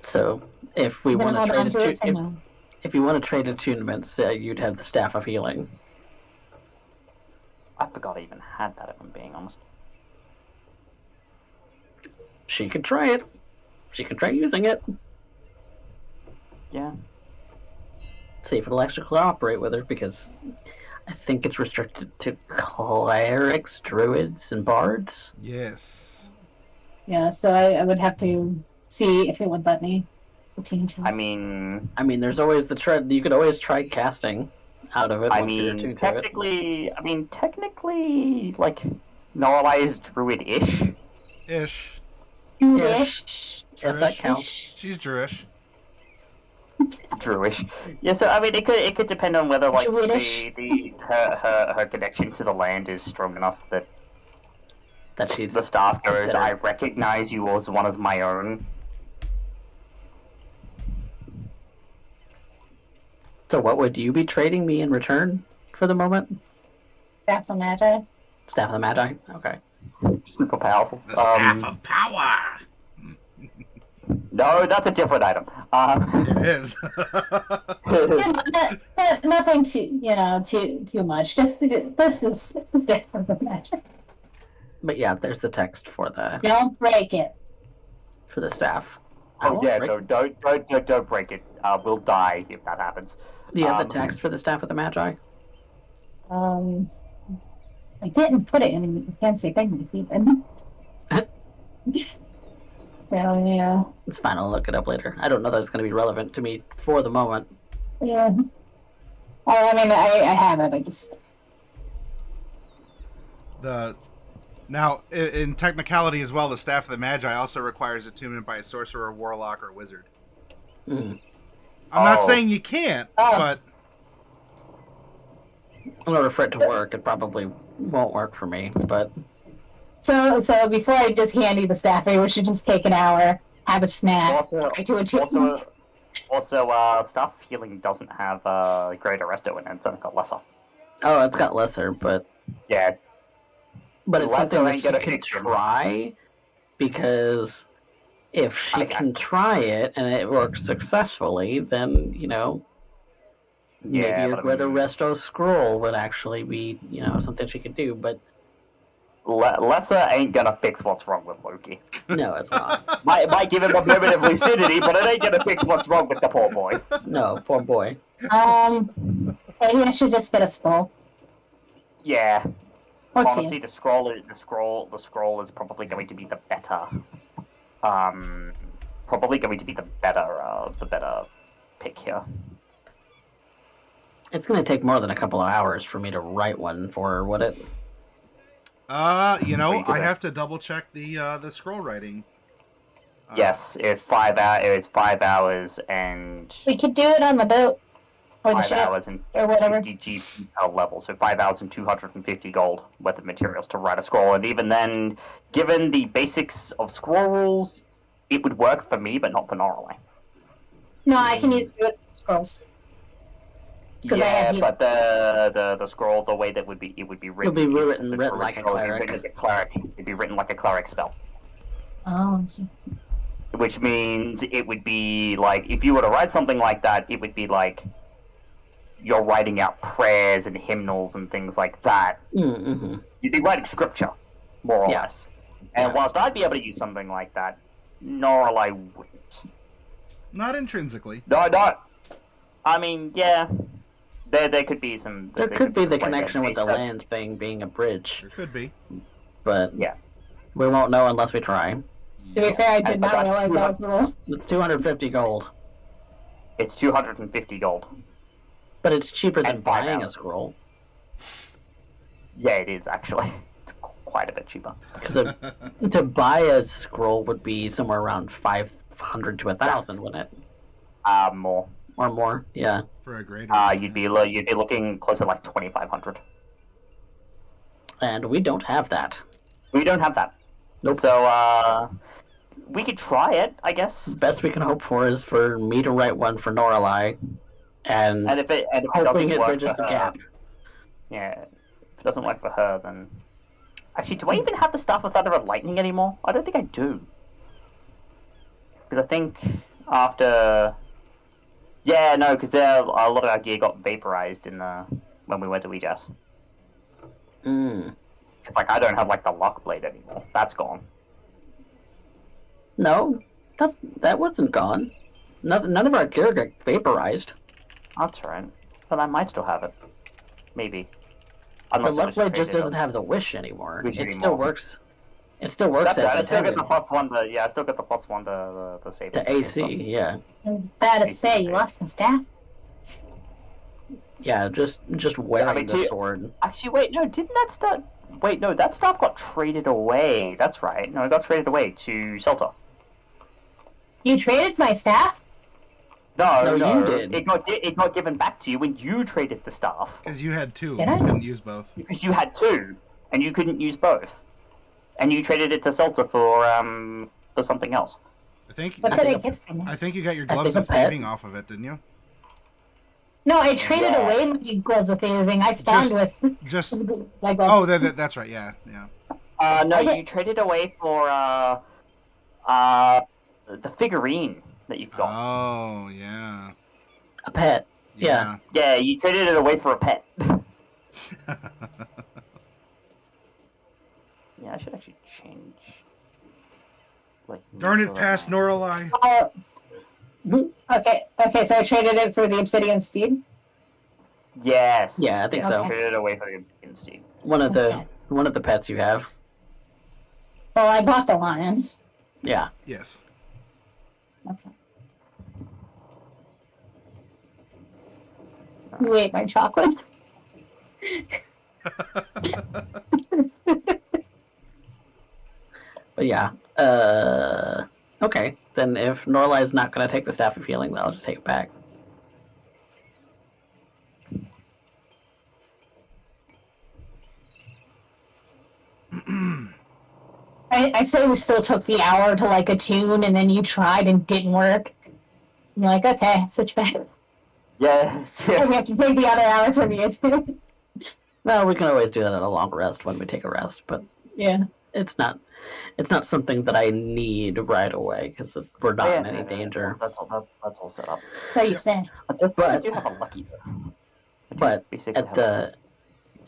So, if we want to trade if you want to trade attunements, you'd have the staff of healing. I forgot I even had that, if I'm being honest. She could try it. She could try using it. Yeah. See if it'll actually cooperate with her, because I think it's restricted to clerics, druids, and bards. Yes. Yeah, so I would have to see if it would let me change it. I mean, there's always you could always try casting out of it. technically, like, Nola is druid-ish. Ish. Druish. If that counts. She's Druish. Druish. Yeah, so I mean, it could depend on whether like Druidish. her connection to the land is strong enough that she's the staff goes, I recognize you as one of my own. So what would you be trading me in return for the moment? Staff of Magi. Staff of the Magi? Okay. Super powerful. The Staff of Power! No, that's a different item. It is. Nothing too much. Just this is different from magic. But yeah, there's the text for the Don't break it. for the staff. Oh yeah, no, don't break it. We'll die if that happens. Do you have the text for the staff of the Magi? I didn't put it in the fancy thing even. So yeah. It's fine, I'll look it up later. I don't know that it's going to be relevant to me for the moment. Yeah. I mean, I have it. I just Now, in technicality as well, the Staff of the Magi also requires attunement by a sorcerer, warlock, or wizard. Mm. I'm not saying you can't, but in order for it to work, it probably won't work for me, but... So before I just hand you the staff, we should just take an hour, have a snack, Also, staff healing doesn't have greater resto in it, it's only got lesser. Oh, it's got lesser, but... Yeah. But it's something that she can try, because if she can try it and it works successfully, then, Yeah, maybe a but I greater mean- resto scroll would actually be, something she could do, but Lesser ain't gonna fix what's wrong with Loki. no, it's not. Might give him a moment of lucidity, but it ain't gonna fix what's wrong with the poor boy. No, poor boy. Maybe I should just get a scroll. Yeah. Or Honestly, two. the scroll is probably going to be the better. Probably going to be the better pick here. It's going to take more than a couple of hours for me to write one for her, would it? I have to double check the scroll writing. Yes, it's 5 hours. It's 5 hours and We could do it on the boat. Or the 5 ship. hours and Or whatever. 50 GP per level. So 5 hours and 250 gold worth of materials to write a scroll. And even then, given the basics of scroll rules, it would work for me, but not for Norway. No, I can use scrolls. 'Cause I Yeah, have but the scroll, the way that it would be written, be is written as like a scroll, it'd be cleric. written as a cleric. It'd be written like a cleric spell, Oh, I see. which means it would be like if you were to write something like that, it would be like you're writing out prayers and hymnals and things like that. Mm-hmm. You'd be writing scripture, more or Yeah. less. And Yeah. whilst I'd be able to use something like that, Norlai wouldn't. Not intrinsically. No. I mean, yeah. There could be some. There could be the like, connection with the base- land thing being a bridge, There could be. but Yeah. we won't know unless we try. To be fair, I did And not that's realize that was the rule. It's 250 gold, It's 250 gold. but it's cheaper than And 5 buying a hours. scroll. Yeah, it is actually. It's quite a bit cheaper. Because to buy a scroll would be somewhere around 500 to 1,000, wouldn't it? More. Or more, yeah. For a greater. You'd be looking closer to like 2,500. And we don't have that. We don't have that. Nope. So we could try it, I guess. Best we can hope for is for me to write one for Noralai, and And if it hoping doesn't it work bridges for the her, gap. yeah, if it doesn't work for her, then actually, do I even have the stuff of Thunder and Lightning anymore? I don't think I do. Because I think after, yeah, no, because a lot of our gear got vaporized when we went to Weejas. Mm. It's like I don't have like the luck blade anymore. That's gone. No, that wasn't gone. None of our gear got vaporized. That's right. But I might still have it. Maybe. The Unless it luck was blade just traded doesn't have the wish anymore. Wish It still anymore. works. It still works That's right. I as still get intended. the +1 to. Yeah, I still get the +1 to the save. To AC, yeah. I was about to say, you lost my staff. Yeah, just wearing mean, the sword. Actually, wait, no, didn't that stuff? Wait, no, that stuff got traded away. That's right. No, it got traded away to Seltur. You traded my staff? No, No, you did. It got given back to you when you traded the staff Because you had two. Did I? You couldn't use both. because you had two and you couldn't use both, and you traded it to Seltur for something else. I think. What did I get from I it? think you got your I gloves think of a pet. thieving off of it, didn't you? No, I traded Yeah. away my gloves of thieving. I spawned with Just. my Oh, gloves. that's right. Yeah, yeah. No, Okay. you traded away for the figurine that you've got. Oh, yeah. A pet. Yeah. Yeah, you traded it away for a pet. Yeah, I should actually change. Like, Darn it, so past that- Noralai. Okay, so I traded it for the obsidian steed. Yes. Yeah, I think yes, so. Traded it away for the instinct. One of the pets you have. Well, I bought the lions. Yeah. Yes. Okay. You ate my chocolate. But yeah. Okay. Then if Norlai's not gonna take the staff of healing, then I'll just take it back. I say we still took the hour to like attune, and then you tried and didn't work. And you're like, okay, switch back. Yeah. And we have to take the other hour to reattune. Well, we can always do that at a long rest when we take a rest, but Yeah. it's not. it's not something that I need right away because we're not in any danger. That's all set up. What are you saying? I do have a lucky though. But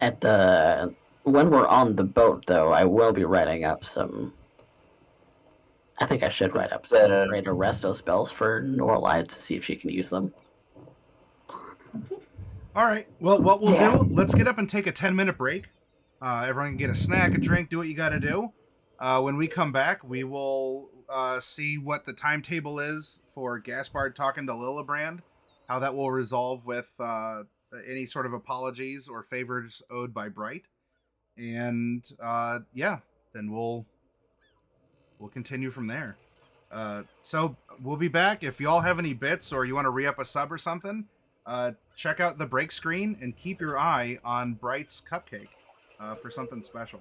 at the when we're on the boat though, I will be writing up some. I think I should write up some greater resto spells for Norlide to see if she can use them. All right. Well, what we'll do, let's get up and take a 10-minute break. Everyone can get a snack, a drink, do what you got to do. When we come back, we will see what the timetable is for Gaspard talking to Lillebrand, how that will resolve with any sort of apologies or favors owed by Bright. And then we'll continue from there. So we'll be back. If y'all have any bits or you want to re-up a sub or something, check out the break screen and keep your eye on Bright's cupcake for something special.